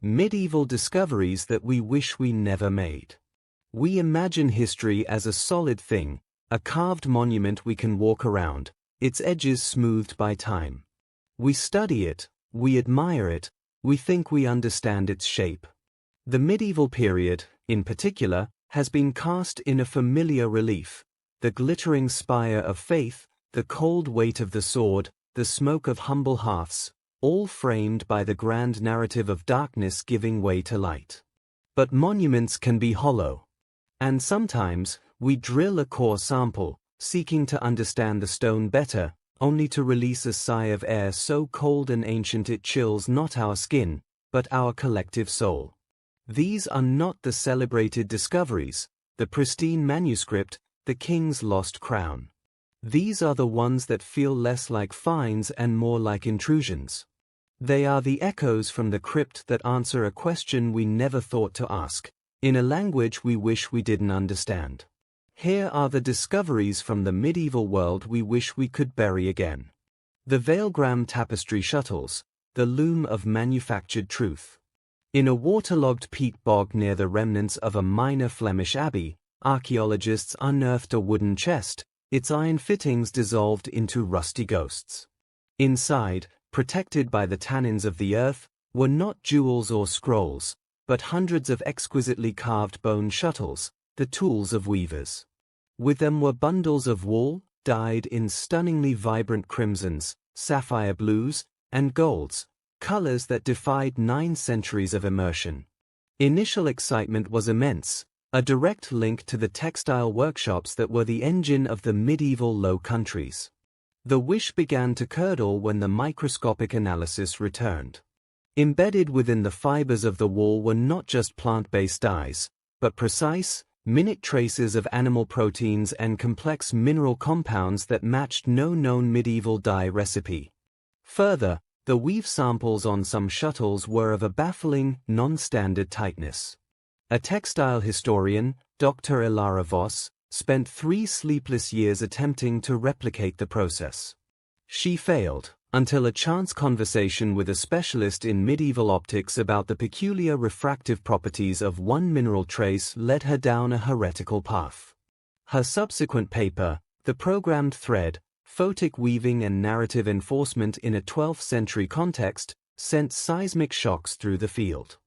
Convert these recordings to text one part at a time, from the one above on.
medieval discoveries that we wish we never made. We imagine history as a solid thing, a carved monument we can walk around, its edges smoothed by time. We study it, we admire it, we think we understand its shape. The medieval period, in particular, has been cast in a familiar relief: the glittering spire of faith, the cold weight of the sword, the smoke of humble hearths, all framed by the grand narrative of darkness giving way to light. But monuments can be hollow. And sometimes, we drill a core sample, seeking to understand the stone better, only to release a sigh of air so cold and ancient it chills not our skin, but our collective soul. These are not the celebrated discoveries, the pristine manuscript, the king's lost crown. These are the ones that feel less like finds and more like intrusions. They are the echoes from the crypt that answer a question we never thought to ask, in a language we wish we didn't understand. Here are the discoveries from the medieval world we wish we could bury again. The Veilgram tapestry shuttles, the loom of manufactured truth. In a waterlogged peat bog near the remnants of a minor Flemish abbey, archaeologists unearthed a wooden chest, its iron fittings dissolved into rusty ghosts. Inside, protected by the tannins of the earth, were not jewels or scrolls, but hundreds of exquisitely carved bone shuttles, the tools of weavers. With them were bundles of wool, dyed in stunningly vibrant crimsons, sapphire blues, and golds, colors that defied 9 centuries of immersion. Initial excitement was immense, a direct link to the textile workshops that were the engine of the medieval Low Countries. The wish began to curdle when the microscopic analysis returned. Embedded within the fibers of the wool were not just plant-based dyes, but precise, minute traces of animal proteins and complex mineral compounds that matched no known medieval dye recipe. Further, the weave samples on some shuttles were of a baffling, non-standard tightness. A textile historian, Dr. Ilara Voss, spent 3 sleepless years attempting to replicate the process. She failed, until a chance conversation with a specialist in medieval optics about the peculiar refractive properties of one mineral trace led her down a heretical path. Her subsequent paper, The Programmed Thread, Photic Weaving and Narrative Enforcement in a 12th Century Context, sent seismic shocks through the field.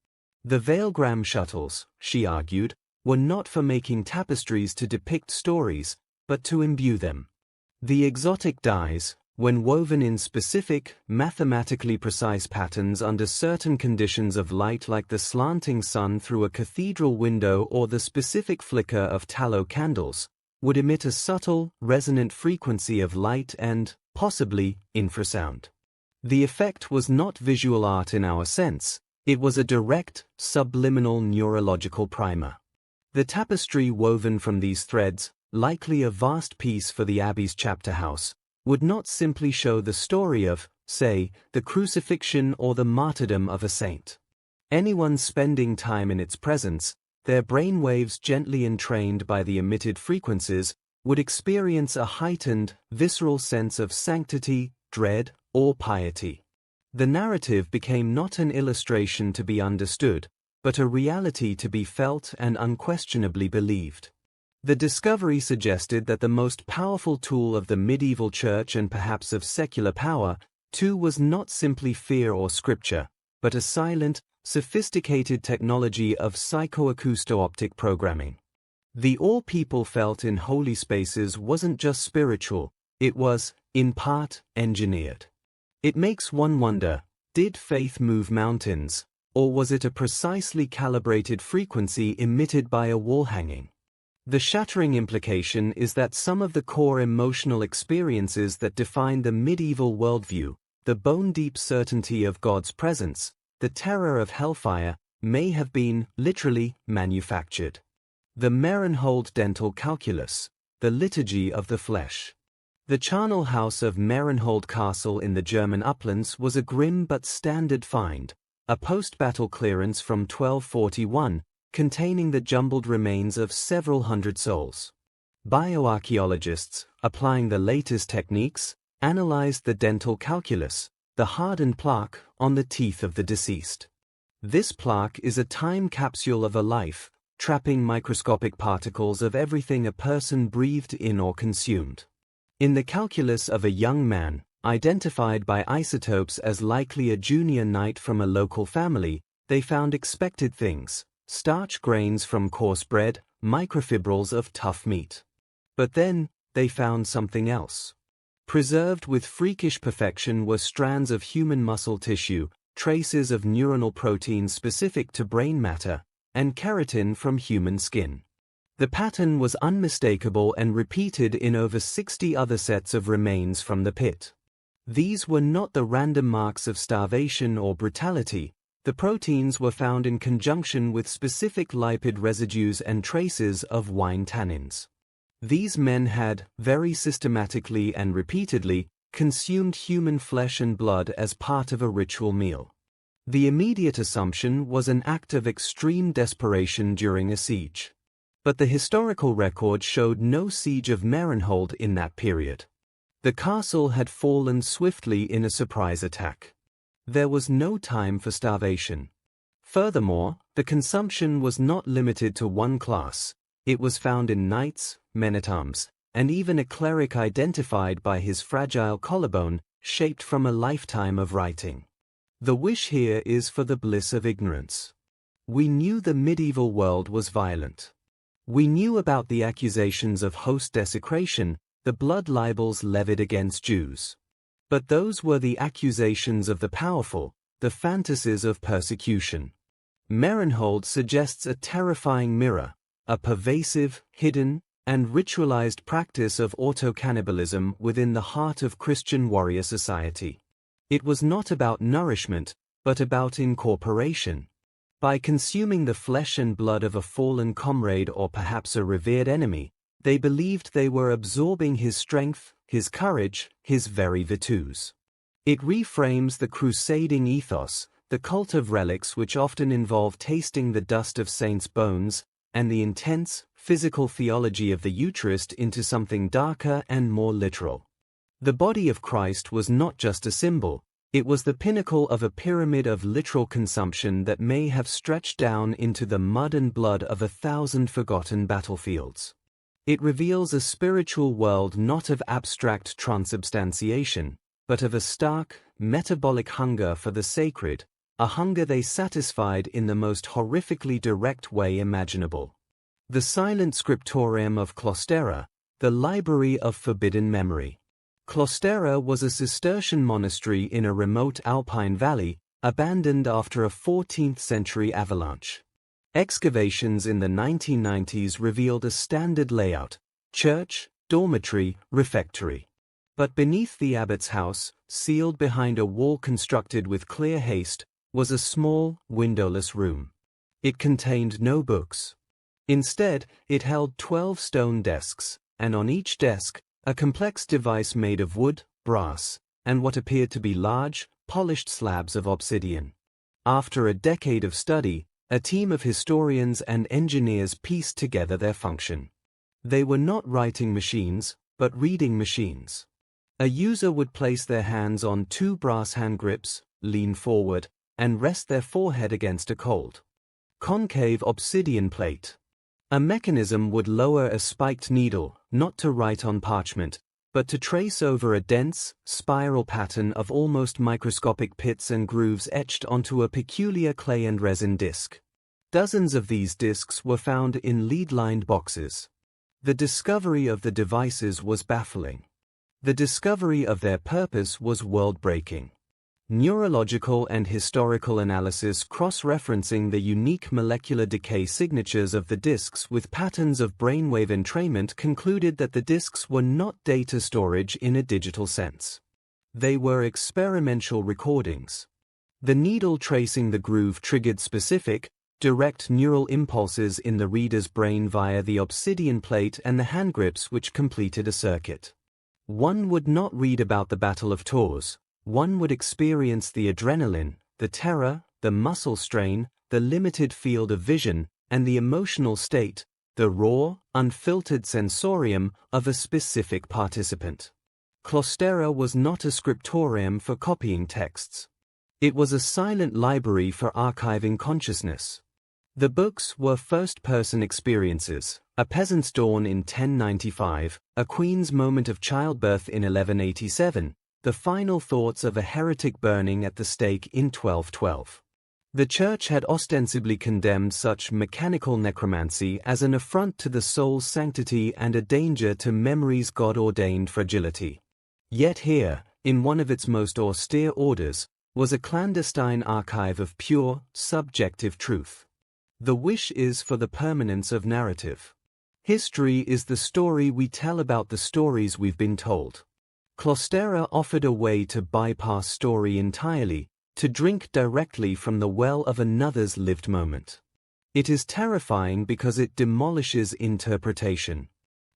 The Veilgram shuttles, she argued, were not for making tapestries to depict stories, but to imbue them. The exotic dyes, when woven in specific, mathematically precise patterns under certain conditions of light like the slanting sun through a cathedral window or the specific flicker of tallow candles, would emit a subtle, resonant frequency of light and, possibly, infrasound. The effect was not visual art in our sense. It was a direct, subliminal neurological primer. The tapestry woven from these threads, likely a vast piece for the abbey's chapter house, would not simply show the story of, say, the crucifixion or the martyrdom of a saint. Anyone spending time in its presence, their brainwaves gently entrained by the emitted frequencies, would experience a heightened, visceral sense of sanctity, dread, or piety. The narrative became not an illustration to be understood, but a reality to be felt and unquestionably believed. The discovery suggested that the most powerful tool of the medieval church and perhaps of secular power, too, was not simply fear or scripture, but a silent, sophisticated technology of psychoacousto-optic programming. The awe people felt in holy spaces wasn't just spiritual, it was, in part, engineered. It makes one wonder, did faith move mountains, or was it a precisely calibrated frequency emitted by a wall hanging? The shattering implication is that some of the core emotional experiences that defined the medieval worldview, the bone-deep certainty of God's presence, the terror of hellfire, may have been, literally, manufactured. The Merenhold dental calculus, the liturgy of the flesh. The charnel house of Merenhold Castle in the German uplands was a grim but standard find, a post-battle clearance from 1241, containing the jumbled remains of several hundred souls. Bioarchaeologists, applying the latest techniques, analyzed the dental calculus, the hardened plaque, on the teeth of the deceased. This plaque is a time capsule of a life, trapping microscopic particles of everything a person breathed in or consumed. In the calculus of a young man, identified by isotopes as likely a junior knight from a local family, they found expected things: starch grains from coarse bread, microfibrils of tough meat. But then, they found something else. Preserved with freakish perfection were strands of human muscle tissue, traces of neuronal proteins specific to brain matter, and keratin from human skin. The pattern was unmistakable and repeated in over 60 other sets of remains from the pit. These were not the random marks of starvation or brutality. The proteins were found in conjunction with specific lipid residues and traces of wine tannins. These men had, very systematically and repeatedly, consumed human flesh and blood as part of a ritual meal. The immediate assumption was an act of extreme desperation during a siege. But the historical record showed no siege of Marienhold in that period. The castle had fallen swiftly in a surprise attack. There was no time for starvation. Furthermore, the consumption was not limited to one class. It was found in knights, men-at-arms, and even a cleric identified by his fragile collarbone, shaped from a lifetime of writing. The wish here is for the bliss of ignorance. We knew the medieval world was violent. We knew about the accusations of host desecration, the blood libels levied against Jews. But those were the accusations of the powerful, the fantasies of persecution. Marienhold suggests a terrifying mirror, a pervasive, hidden, and ritualized practice of auto-cannibalism within the heart of Christian warrior society. It was not about nourishment, but about incorporation. By consuming the flesh and blood of a fallen comrade or perhaps a revered enemy, they believed they were absorbing his strength, his courage, his very virtues. It reframes the crusading ethos, the cult of relics which often involve tasting the dust of saints' bones, and the intense, physical theology of the Eucharist into something darker and more literal. The body of Christ was not just a symbol, it was the pinnacle of a pyramid of literal consumption that may have stretched down into the mud and blood of 1,000 forgotten battlefields. It reveals a spiritual world not of abstract transubstantiation, but of a stark, metabolic hunger for the sacred, a hunger they satisfied in the most horrifically direct way imaginable. The silent scriptorium of Clostera, the library of forbidden memory. Clostera was a Cistercian monastery in a remote alpine valley, abandoned after a 14th-century avalanche. Excavations in the 1990s revealed a standard layout: church, dormitory, refectory. But beneath the abbot's house, sealed behind a wall constructed with clear haste, was a small, windowless room. It contained no books. Instead, it held 12 stone desks, and on each desk, a complex device made of wood, brass, and what appeared to be large, polished slabs of obsidian. After a decade of study, a team of historians and engineers pieced together their function. They were not writing machines, but reading machines. A user would place their hands on 2 brass hand grips, lean forward, and rest their forehead against a cold, concave obsidian plate. A mechanism would lower a spiked needle, not to write on parchment, but to trace over a dense, spiral pattern of almost microscopic pits and grooves etched onto a peculiar clay and resin disc. Dozens of these discs were found in lead-lined boxes. The discovery of the devices was baffling. The discovery of their purpose was world-breaking. Neurological and historical analysis cross-referencing the unique molecular decay signatures of the disks with patterns of brainwave entrainment concluded that the disks were not data storage in a digital sense. They were experimental recordings. The needle tracing the groove triggered specific, direct neural impulses in the reader's brain via the obsidian plate and the handgrips which completed a circuit. One would not read about the Battle of Tours. One would experience the adrenaline, the terror, the muscle strain, the limited field of vision, and the emotional state, the raw, unfiltered sensorium of a specific participant. Clostera was not a scriptorium for copying texts. It was a silent library for archiving consciousness. The books were first-person experiences, a peasant's dawn in 1095, a queen's moment of childbirth in 1187, the final thoughts of a heretic burning at the stake in 1212. The Church had ostensibly condemned such mechanical necromancy as an affront to the soul's sanctity and a danger to memory's God-ordained fragility. Yet here, in one of its most austere orders, was a clandestine archive of pure, subjective truth. The wish is for the permanence of narrative. History is the story we tell about the stories we've been told. Crusader offered a way to bypass story entirely, to drink directly from the well of another's lived moment. It is terrifying because it demolishes interpretation.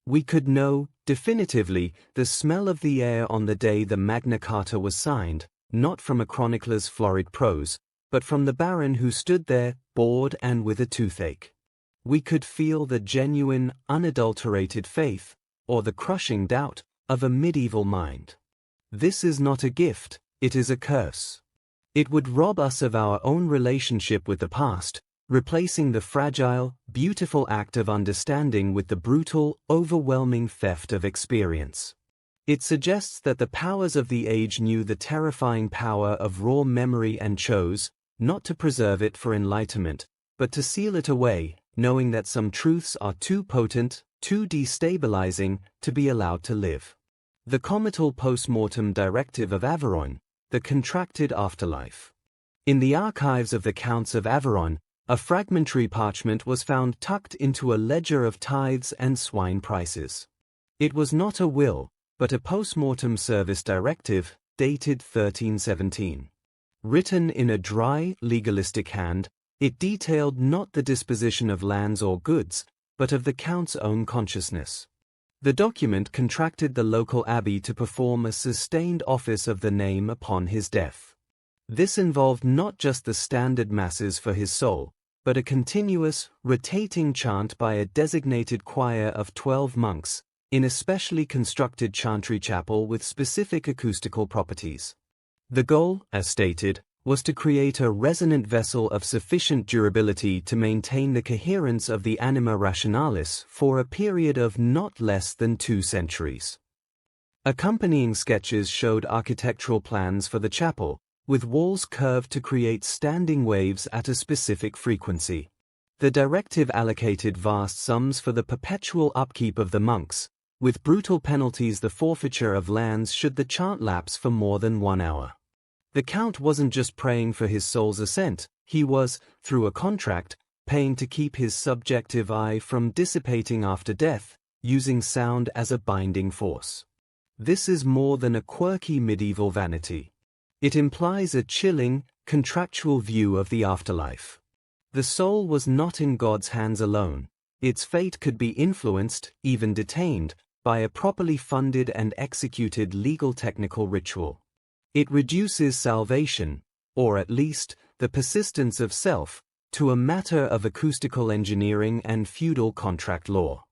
We could know, definitively, the smell of the air on the day the Magna Carta was signed, not from a chronicler's florid prose, but from the baron who stood there, bored and with a toothache. We could feel the genuine, unadulterated faith, or the crushing doubt, of a medieval mind. This is not a gift, it is a curse. It would rob us of our own relationship with the past, replacing the fragile, beautiful act of understanding with the brutal, overwhelming theft of experience. It suggests that the powers of the age knew the terrifying power of raw memory and chose, not to preserve it for enlightenment, but to seal it away, knowing that some truths are too potent, too destabilizing, to be allowed to live. The comital post-mortem directive of Aveyron, the contracted afterlife. In the archives of the Counts of Aveyron, a fragmentary parchment was found tucked into a ledger of tithes and swine prices. It was not a will, but a post-mortem service directive, dated 1317. Written in a dry, legalistic hand, it detailed not the disposition of lands or goods, but of the Count's own consciousness. The document contracted the local abbey to perform a sustained office of the name upon his death. This involved not just the standard masses for his soul, but a continuous, rotating chant by a designated choir of 12 monks, in a specially constructed chantry chapel with specific acoustical properties. The goal, as stated, was to create a resonant vessel of sufficient durability to maintain the coherence of the anima rationalis for a period of not less than 2 centuries. Accompanying sketches showed architectural plans for the chapel, with walls curved to create standing waves at a specific frequency. The directive allocated vast sums for the perpetual upkeep of the monks, with brutal penalties the forfeiture of lands should the chant lapse for more than 1 hour. The Count wasn't just praying for his soul's ascent, he was, through a contract, paying to keep his subjective eye from dissipating after death, using sound as a binding force. This is more than a quirky medieval vanity. It implies a chilling, contractual view of the afterlife. The soul was not in God's hands alone. Its fate could be influenced, even detained, by a properly funded and executed legal technical ritual. It reduces salvation, or at least, the persistence of self, to a matter of acoustical engineering and feudal contract law.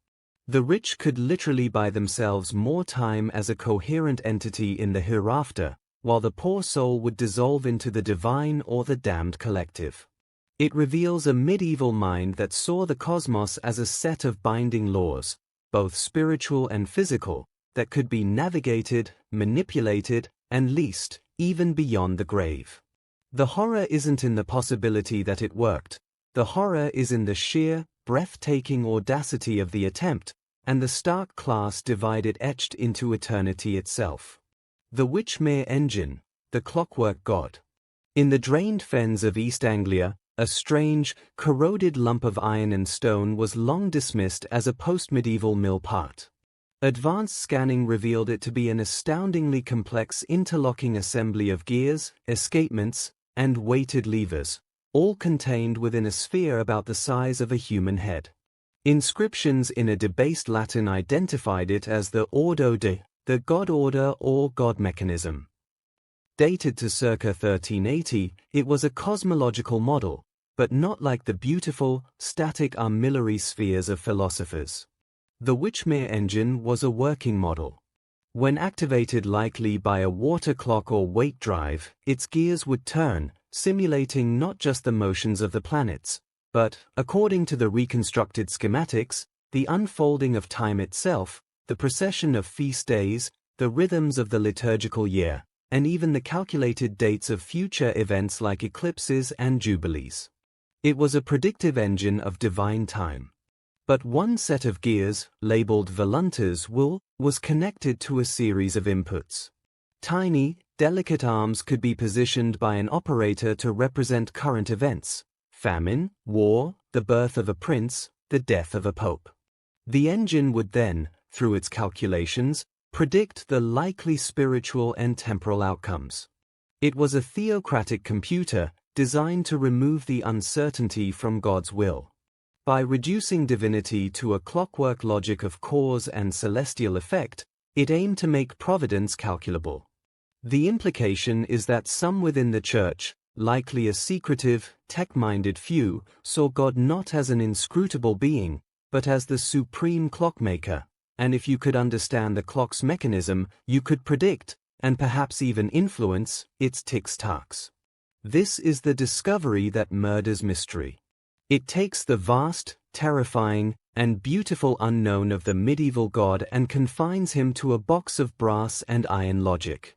The rich could literally buy themselves more time as a coherent entity in the hereafter, while the poor soul would dissolve into the divine or the damned collective. It reveals a medieval mind that saw the cosmos as a set of binding laws, both spiritual and physical, that could be navigated, manipulated, and leased, even beyond the grave. The horror isn't in the possibility that it worked. The horror is in the sheer, breathtaking audacity of the attempt, and the stark class divide it etched into eternity itself. The Witchmere engine, the clockwork god. In the drained fens of East Anglia, a strange, corroded lump of iron and stone was long dismissed as a post-medieval mill part. Advanced scanning revealed it to be an astoundingly complex interlocking assembly of gears, escapements, and weighted levers, all contained within a sphere about the size of a human head. Inscriptions in a debased Latin identified it as the Ordo de, the god order or god mechanism. Dated to circa 1380, it was a cosmological model, but not like the beautiful, static armillary spheres of philosophers. The Witchmere engine was a working model. When activated likely by a water clock or weight drive, its gears would turn, simulating not just the motions of the planets, but, according to the reconstructed schematics, the unfolding of time itself, the procession of feast days, the rhythms of the liturgical year, and even the calculated dates of future events like eclipses and jubilees. It was a predictive engine of divine time. But one set of gears, labeled voluntas, was connected to a series of inputs. Tiny, delicate arms could be positioned by an operator to represent current events: famine, war, the birth of a prince, the death of a pope. The engine would then, through its calculations, predict the likely spiritual and temporal outcomes. It was a theocratic computer designed to remove the uncertainty from God's will. By reducing divinity to a clockwork logic of cause and celestial effect, it aimed to make providence calculable. The implication is that some within the Church, likely a secretive, tech-minded few, saw God not as an inscrutable being, but as the supreme clockmaker, and if you could understand the clock's mechanism, you could predict, and perhaps even influence, its ticks-tacks. This is the discovery that murders mystery. It takes the vast, terrifying, and beautiful unknown of the medieval God and confines him to a box of brass and iron logic.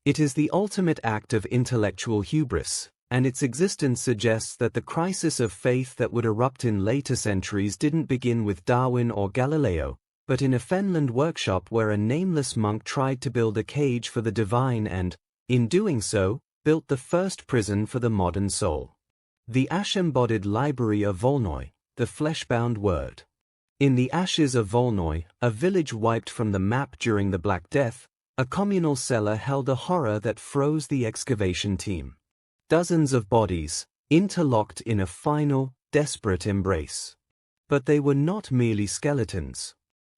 It is the ultimate act of intellectual hubris, and its existence suggests that the crisis of faith that would erupt in later centuries didn't begin with Darwin or Galileo, but in a Fenland workshop where a nameless monk tried to build a cage for the divine and, in doing so, built the first prison for the modern soul. The ash-embodied library of Voynich, the flesh-bound word. In the ashes of Voynich, a village wiped from the map during the Black Death, a communal cellar held a horror that froze the excavation team. Dozens of bodies, interlocked in a final, desperate embrace. But they were not merely skeletons.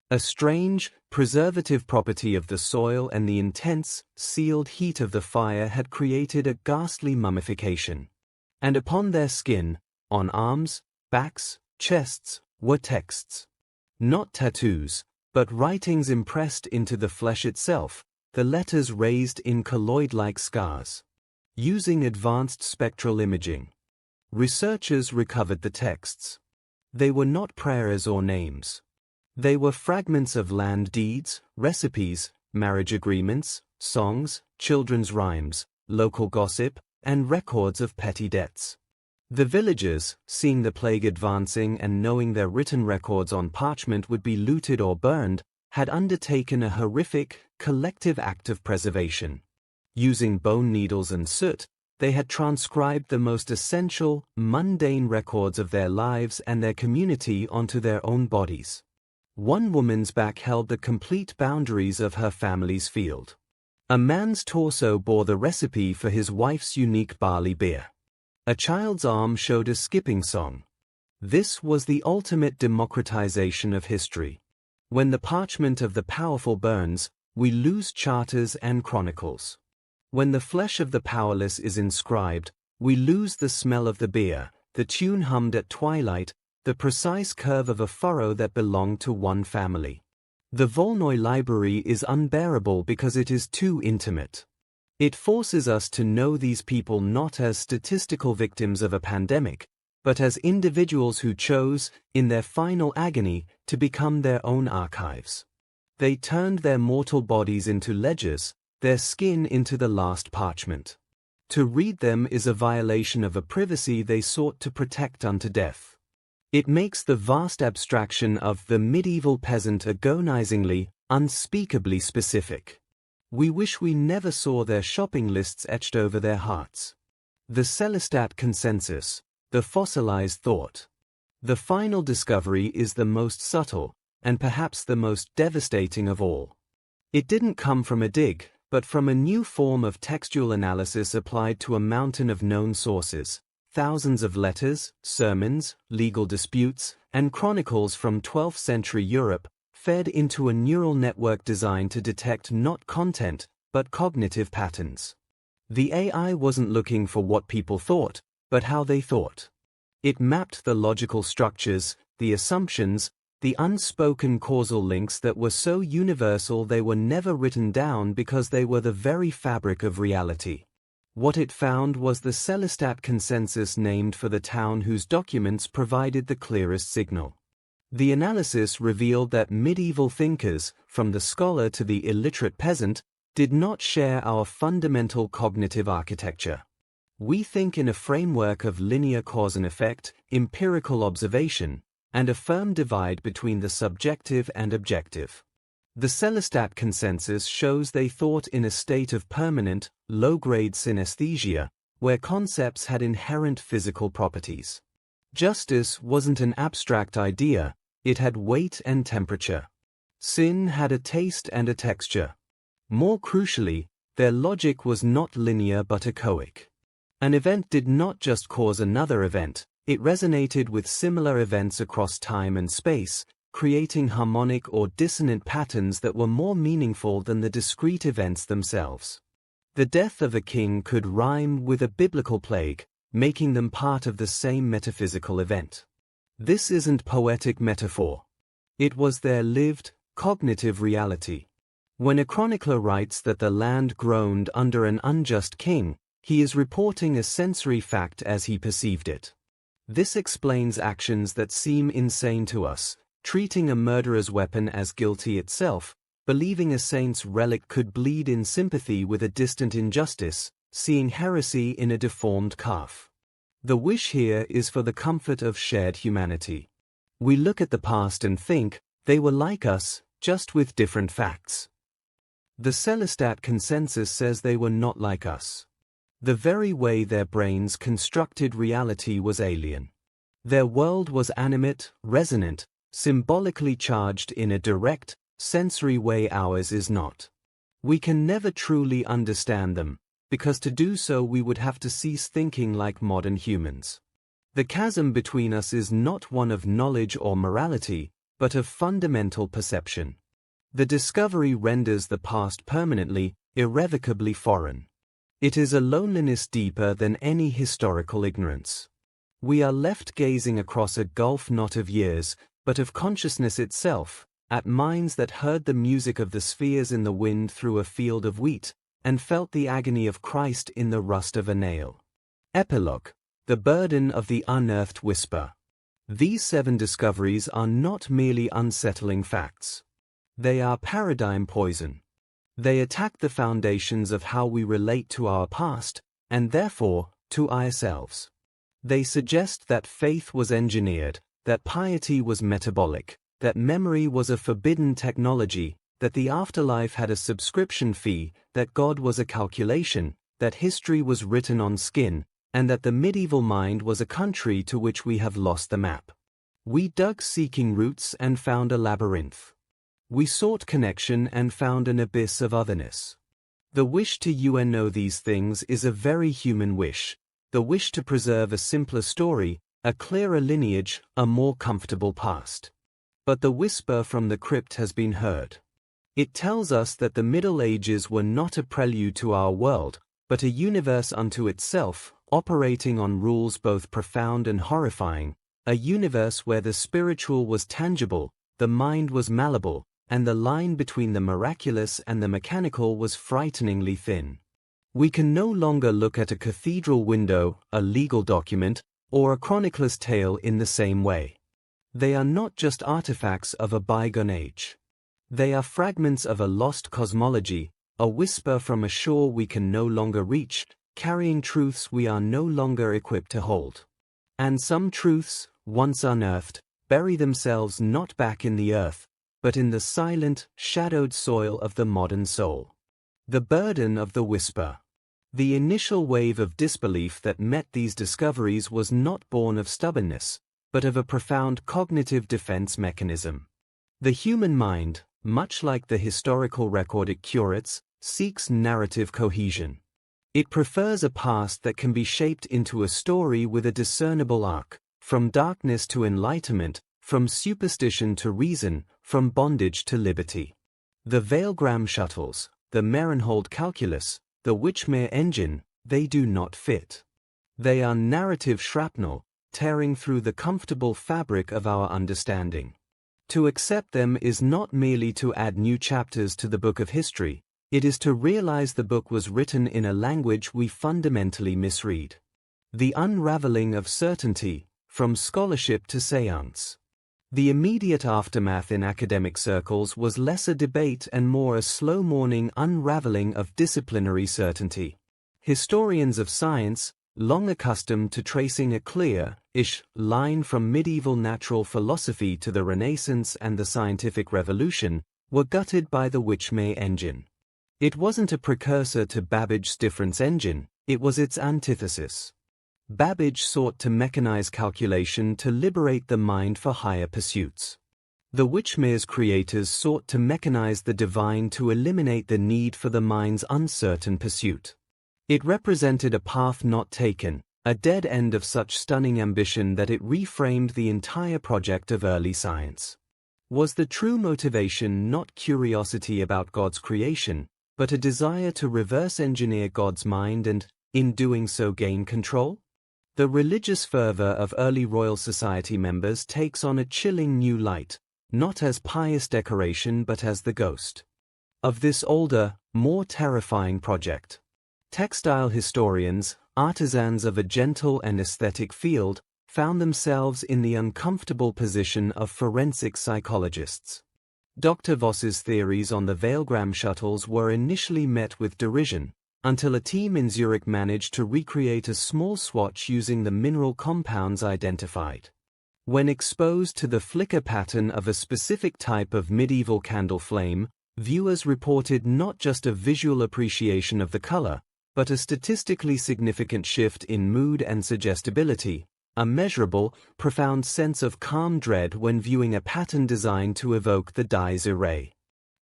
A strange, preservative property of the soil and the intense, sealed heat of the fire had created a ghastly mummification. And upon their skin, on arms, backs, chests, were texts. Not tattoos, but writings impressed into the flesh itself, the letters raised in colloid-like scars. Using advanced spectral imaging, researchers recovered the texts. They were not prayers or names. They were fragments of land deeds, recipes, marriage agreements, songs, children's rhymes, local gossip, and records of petty debts. The villagers, seeing the plague advancing and knowing their written records on parchment would be looted or burned, had undertaken a horrific, collective act of preservation. Using bone needles and soot, they had transcribed the most essential, mundane records of their lives and their community onto their own bodies. One woman's back held the complete boundaries of her family's field. A man's torso bore the recipe for his wife's unique barley beer. A child's arm showed a skipping song. This was the ultimate democratization of history. When the parchment of the powerful burns, we lose charters and chronicles. When the flesh of the powerless is inscribed, we lose the smell of the beer, the tune hummed at twilight, the precise curve of a furrow that belonged to one family. The Voynich library is unbearable because it is too intimate. It forces us to know these people not as statistical victims of a pandemic, but as individuals who chose, in their final agony, to become their own archives. They turned their mortal bodies into ledgers, their skin into the last parchment. To read them is a violation of a privacy they sought to protect unto death. It makes the vast abstraction of the medieval peasant agonizingly, unspeakably specific. We wish we never saw their shopping lists etched over their hearts. The Celestat consensus, the fossilized thought. The final discovery is the most subtle, and perhaps the most devastating of all. It didn't come from a dig, but from a new form of textual analysis applied to a mountain of known sources. Thousands of letters, sermons, legal disputes, and chronicles from 12th century Europe fed into a neural network designed to detect not content, but cognitive patterns. The AI wasn't looking for what people thought, but how they thought. It mapped the logical structures, the assumptions, The unspoken causal links that were so universal they were never written down because they were the very fabric of reality. What it found was the Celestat consensus named for the town whose documents provided the clearest signal. The analysis revealed that medieval thinkers, from the scholar to the illiterate peasant, did not share our fundamental cognitive architecture. We think in a framework of linear cause and effect, empirical observation, and a firm divide between the subjective and objective. The Celestat consensus shows they thought in a state of permanent, low-grade synesthesia, where concepts had inherent physical properties. Justice wasn't an abstract idea, it had weight and temperature. Sin had a taste and a texture. More crucially, their logic was not linear but echoic. An event did not just cause another event, it resonated with similar events across time and space, creating harmonic or dissonant patterns that were more meaningful than the discrete events themselves. The death of a king could rhyme with a biblical plague, making them part of the same metaphysical event. This isn't poetic metaphor. It was their lived, cognitive reality. When a chronicler writes that the land groaned under an unjust king, he is reporting a sensory fact as he perceived it. This explains actions that seem insane to us, treating a murderer's weapon as guilty itself, believing a saint's relic could bleed in sympathy with a distant injustice, seeing heresy in a deformed calf. The wish here is for the comfort of shared humanity. We look at the past and think, they were like us, just with different facts. The Celestat consensus says they were not like us. The very way their brains constructed reality was alien. Their world was animate, resonant, symbolically charged in a direct, sensory way ours is not. We can never truly understand them, because to do so we would have to cease thinking like modern humans. The chasm between us is not one of knowledge or morality, but of fundamental perception. The discovery renders the past permanently, irrevocably foreign. It is a loneliness deeper than any historical ignorance. We are left gazing across a gulf not of years, but of consciousness itself, at minds that heard the music of the spheres in the wind through a field of wheat, and felt the agony of Christ in the rust of a nail. Epilogue: the burden of the unearthed whisper. These 7 discoveries are not merely unsettling facts. They are paradigm poison. They attack the foundations of how we relate to our past, and therefore, to ourselves. They suggest that faith was engineered, that piety was metabolic, that memory was a forbidden technology, that the afterlife had a subscription fee, that God was a calculation, that history was written on skin, and that the medieval mind was a country to which we have lost the map. We dug seeking roots and found a labyrinth. We sought connection and found an abyss of otherness. The wish to know these things is a very human wish, the wish to preserve a simpler story, a clearer lineage, a more comfortable past. But the whisper from the crypt has been heard. It tells us that the Middle Ages were not a prelude to our world, but a universe unto itself, operating on rules both profound and horrifying, a universe where the spiritual was tangible, the mind was malleable, and the line between the miraculous and the mechanical was frighteningly thin. We can no longer look at a cathedral window, a legal document, or a chronicler's tale in the same way. They are not just artifacts of a bygone age. They are fragments of a lost cosmology, a whisper from a shore we can no longer reach, carrying truths we are no longer equipped to hold. And some truths, once unearthed, bury themselves not back in the earth, but in the silent, shadowed soil of the modern soul. The burden of the whisper. The initial wave of disbelief that met these discoveries was not born of stubbornness, but of a profound cognitive defense mechanism. The human mind, much like the historical record it curates, seeks narrative cohesion. It prefers a past that can be shaped into a story with a discernible arc, from darkness to enlightenment, from superstition to reason, from bondage to liberty. The Veilgram shuttles, the Merenhold calculus, the Witchmere engine, they do not fit. They are narrative shrapnel, tearing through the comfortable fabric of our understanding. To accept them is not merely to add new chapters to the book of history, it is to realize the book was written in a language we fundamentally misread. The unraveling of certainty, from scholarship to seance. The immediate aftermath in academic circles was less a debate and more a slow-morning unraveling of disciplinary certainty. Historians of science, long accustomed to tracing a clear-ish line from medieval natural philosophy to the Renaissance and the scientific revolution, were gutted by the Whichmay engine. It wasn't a precursor to Babbage's difference engine, it was its antithesis. Babbage sought to mechanize calculation to liberate the mind for higher pursuits. The Whichmay's creators sought to mechanize the divine to eliminate the need for the mind's uncertain pursuit. It represented a path not taken, a dead end of such stunning ambition that it reframed the entire project of early science. Was the true motivation not curiosity about God's creation, but a desire to reverse engineer God's mind and, in doing so, gain control? The religious fervor of early Royal Society members takes on a chilling new light, not as pious decoration but as the ghost of this older, more terrifying project. Textile historians, artisans of a gentle and aesthetic field, found themselves in the uncomfortable position of forensic psychologists. Dr. Voss's theories on the Veilgram shuttles were initially met with derision, until a team in Zurich managed to recreate a small swatch using the mineral compounds identified. When exposed to the flicker pattern of a specific type of medieval candle flame, viewers reported not just a visual appreciation of the color, but a statistically significant shift in mood and suggestibility, a measurable, profound sense of calm dread when viewing a pattern designed to evoke the die's array.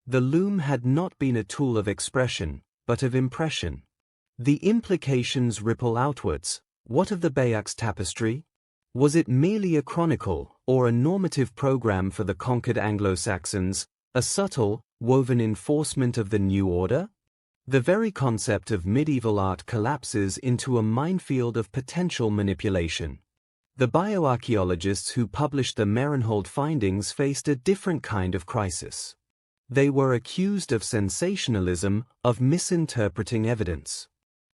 The loom had not been a tool of expression, but of impression. The implications ripple outwards. What of the Bayeux tapestry? Was it merely a chronicle, or a normative program for the conquered Anglo-Saxons, a subtle, woven enforcement of the new order? The very concept of medieval art collapses into a minefield of potential manipulation. The bioarchaeologists who published the Merenhold findings faced a different kind of crisis. They were accused of sensationalism, of misinterpreting evidence.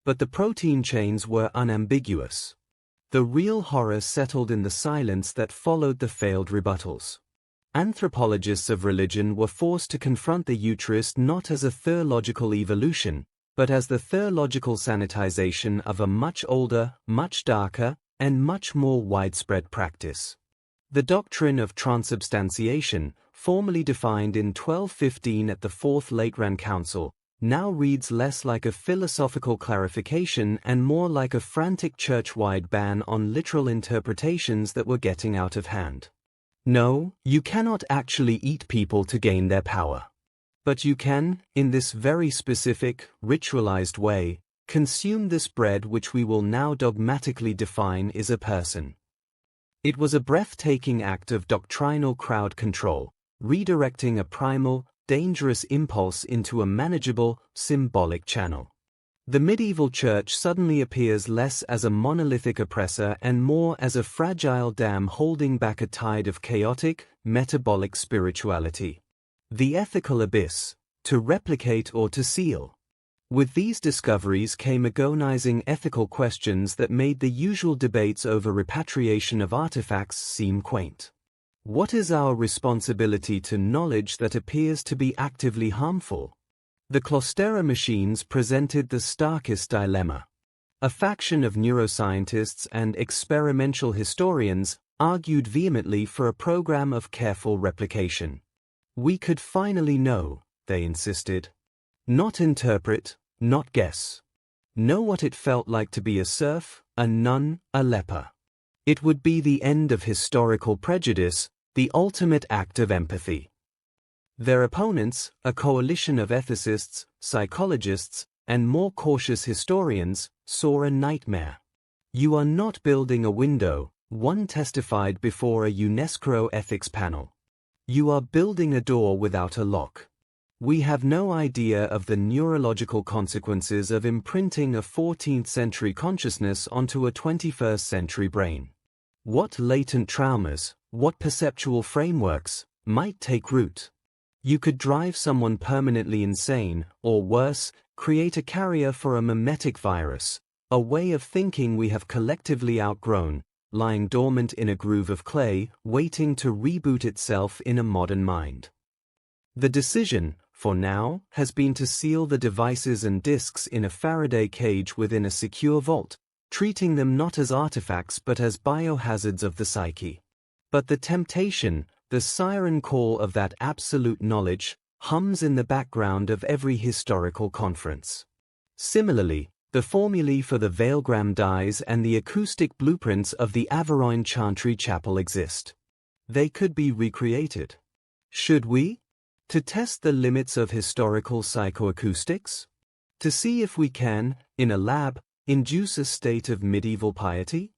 But the protein chains were unambiguous. The real horror settled in the silence that followed the failed rebuttals. Anthropologists of religion were forced to confront the Eucharist not as a theological evolution, but as the theological sanitization of a much older, much darker, and much more widespread practice. The doctrine of transubstantiation, formally defined in 1215 at the Fourth Lateran Council, now reads less like a philosophical clarification and more like a frantic church-wide ban on literal interpretations that were getting out of hand. No, you cannot actually eat people to gain their power. But you can, in this very specific, ritualized way, consume this bread which we will now dogmatically define is a person. It was a breathtaking act of doctrinal crowd control, redirecting a primal, dangerous impulse into a manageable, symbolic channel. The medieval church suddenly appears less as a monolithic oppressor and more as a fragile dam holding back a tide of chaotic, metabolic spirituality. The ethical abyss, to replicate or to seal. With these discoveries came agonizing ethical questions that made the usual debates over repatriation of artifacts seem quaint. What is our responsibility to knowledge that appears to be actively harmful? The Clostera machines presented the starkest dilemma. A faction of neuroscientists and experimental historians argued vehemently for a program of careful replication. We could finally know, they insisted. Not interpret, not guess. Know what it felt like to be a serf, a nun, a leper. It would be the end of historical prejudice, the ultimate act of empathy. Their opponents, a coalition of ethicists, psychologists, and more cautious historians, saw a nightmare. You are not building a window, one testified before a UNESCO ethics panel. You are building a door without a lock. We have no idea of the neurological consequences of imprinting a 14th-century consciousness onto a 21st-century brain. What latent traumas, what perceptual frameworks, might take root. You could drive someone permanently insane, or worse, create a carrier for a mimetic virus, a way of thinking we have collectively outgrown, lying dormant in a groove of clay, waiting to reboot itself in a modern mind. The decision, for now, has been to seal the devices and disks in a Faraday cage within a secure vault, treating them not as artifacts but as biohazards of the psyche. But the temptation, the siren call of that absolute knowledge, hums in the background of every historical conference. Similarly, the formulae for the Veilgram dies and the acoustic blueprints of the Averoigne Chantry Chapel exist. They could be recreated. Should we? To test the limits of historical psychoacoustics? To see if we can, in a lab, induce a state of medieval piety?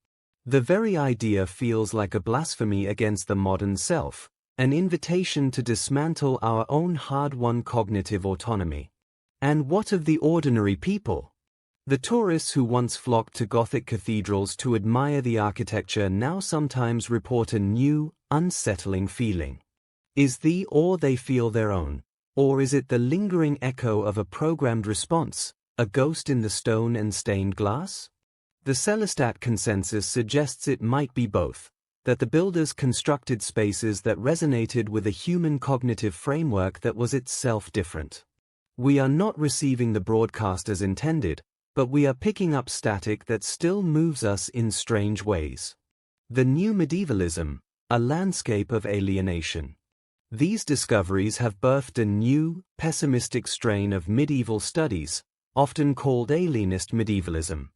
The very idea feels like a blasphemy against the modern self, an invitation to dismantle our own hard-won cognitive autonomy. And what of the ordinary people? The tourists who once flocked to Gothic cathedrals to admire the architecture now sometimes report a new, unsettling feeling. Is the awe they feel their own, or is it the lingering echo of a programmed response, a ghost in the stone and stained glass? The Celestat consensus suggests it might be both, that the builders constructed spaces that resonated with a human cognitive framework that was itself different. We are not receiving the broadcast as intended, but we are picking up static that still moves us in strange ways. The new medievalism, a landscape of alienation. These discoveries have birthed a new, pessimistic strain of medieval studies, often called alienist medievalism.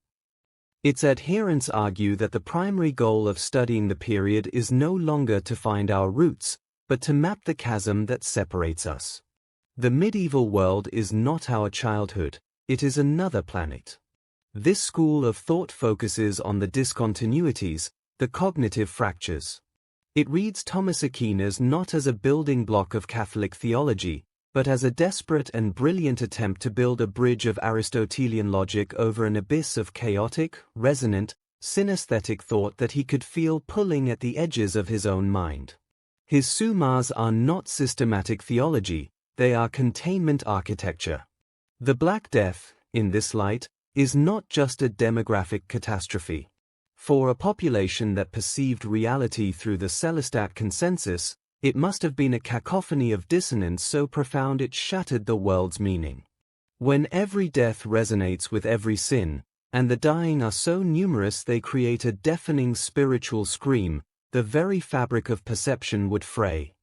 Its adherents argue that the primary goal of studying the period is no longer to find our roots, but to map the chasm that separates us. The medieval world is not our childhood, it is another planet. This school of thought focuses on the discontinuities, the cognitive fractures. It reads Thomas Aquinas not as a building block of Catholic theology, but as a desperate and brilliant attempt to build a bridge of Aristotelian logic over an abyss of chaotic, resonant, synesthetic thought that he could feel pulling at the edges of his own mind. His summas are not systematic theology, they are containment architecture. The Black Death, in this light, is not just a demographic catastrophe. For a population that perceived reality through the Celestat consensus, it must have been a cacophony of dissonance so profound it shattered the world's meaning. When every death resonates with every sin, and the dying are so numerous they create a deafening spiritual scream, the very fabric of perception would fray.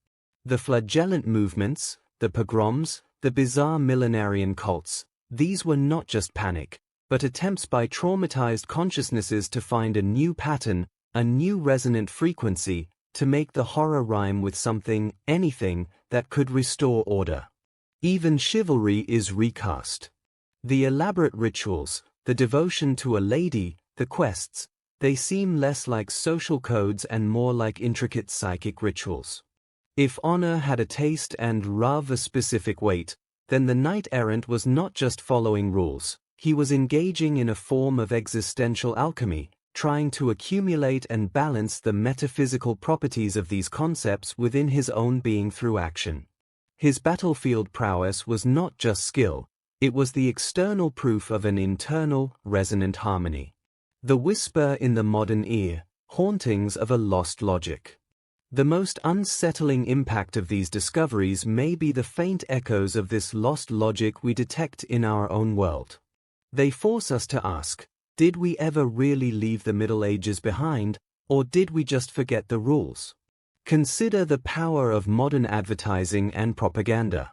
The flagellant movements, the pogroms, the bizarre millenarian cults, these were not just panic, but attempts by traumatized consciousnesses to find a new pattern, a new resonant frequency, to make the horror rhyme with something, anything, that could restore order. Even chivalry is recast. The elaborate rituals, the devotion to a lady, the quests, they seem less like social codes and more like intricate psychic rituals. If honor had a taste and love a specific weight, then the knight-errant was not just following rules, he was engaging in a form of existential alchemy, trying to accumulate and balance the metaphysical properties of these concepts within his own being through action. His battlefield prowess was not just skill, it was the external proof of an internal, resonant harmony. The whisper in the modern ear, hauntings of a lost logic. The most unsettling impact of these discoveries may be the faint echoes of this lost logic we detect in our own world. They force us to ask, did we ever really leave the Middle Ages behind, or did we just forget the rules? Consider the power of modern advertising and propaganda.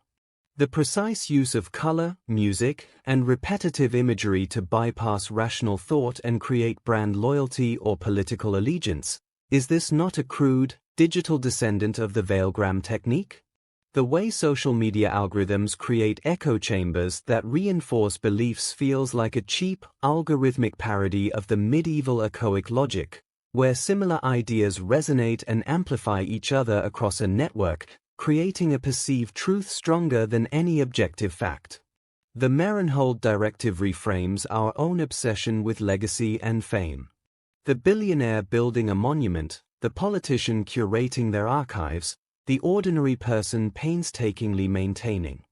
The precise use of color, music, and repetitive imagery to bypass rational thought and create brand loyalty or political allegiance. Is this not a crude, digital descendant of the Veilgram technique? The way social media algorithms create echo chambers that reinforce beliefs feels like a cheap, algorithmic parody of the medieval echoic logic, where similar ideas resonate and amplify each other across a network, creating a perceived truth stronger than any objective fact. The Merenhold directive reframes our own obsession with legacy and fame. The billionaire building a monument, the politician curating their archives, the ordinary person painstakingly maintaining.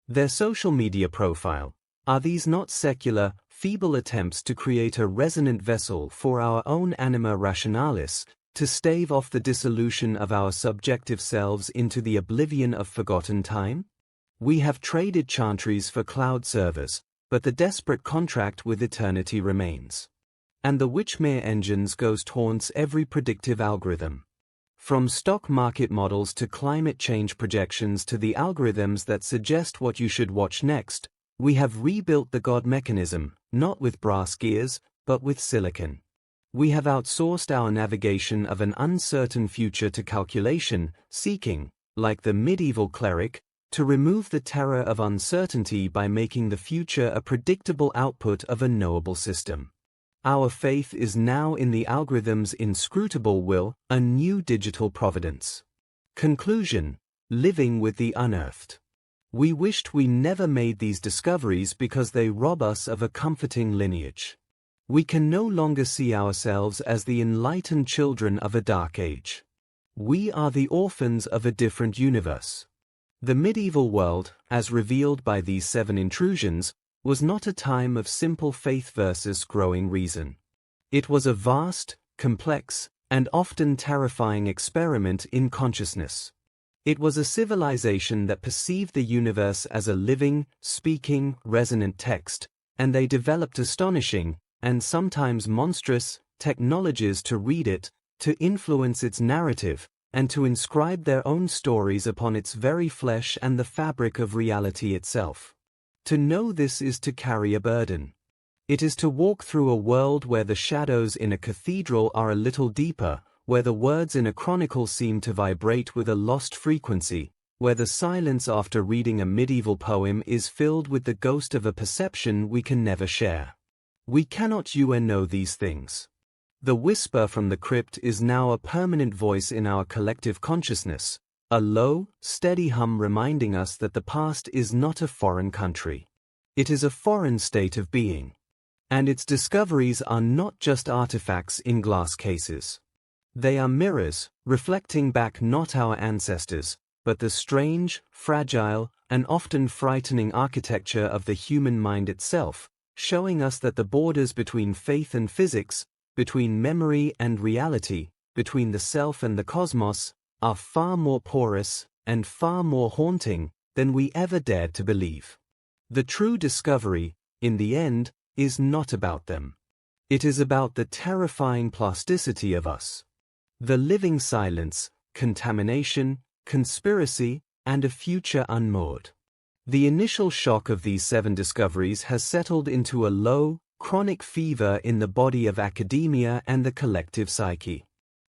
Their social media profile, are these not secular, feeble attempts to create a resonant vessel for our own anima rationalis, to stave off the dissolution of our subjective selves into the oblivion of forgotten time? We have traded chantries for cloud servers, but the desperate contract with eternity remains. And the Witchmere engines ghost haunts every predictive algorithm. From stock market models to climate change projections to the algorithms that suggest what you should watch next, we have rebuilt the God mechanism, not with brass gears, but with silicon. We have outsourced our navigation of an uncertain future to calculation, seeking, like the medieval cleric, to remove the terror of uncertainty by making the future a predictable output of a knowable system. Our faith is now in the algorithm's inscrutable will, a new digital providence. Conclusion: living with the unearthed. We wished we never made these discoveries because they rob us of a comforting lineage. We can no longer see ourselves as the enlightened children of a dark age. We are the orphans of a different universe. The medieval world, as revealed by these 7 intrusions, was not a time of simple faith versus growing reason. It was a vast, complex, and often terrifying experiment in consciousness. It was a civilization that perceived the universe as a living, speaking, resonant text, and they developed astonishing, and sometimes monstrous, technologies to read it, to influence its narrative, and to inscribe their own stories upon its very flesh and the fabric of reality itself. To know this is to carry a burden. It is to walk through a world where the shadows in a cathedral are a little deeper, where the words in a chronicle seem to vibrate with a lost frequency, where the silence after reading a medieval poem is filled with the ghost of a perception we can never share. We cannot know these things. The whisper from the crypt is now a permanent voice in our collective consciousness, a low, steady hum reminding us that the past is not a foreign country. It is a foreign state of being. And its discoveries are not just artifacts in glass cases. They are mirrors, reflecting back not our ancestors, but the strange, fragile, and often frightening architecture of the human mind itself, showing us that the borders between faith and physics, between memory and reality, between the self and the cosmos, are far more porous and far more haunting than we ever dared to believe. The true discovery, in the end, is not about them. It is about the terrifying plasticity of us. The living silence, contamination, conspiracy, and a future unmoored. The initial shock of these 7 discoveries has settled into a low, chronic fever in the body of academia and the collective psyche.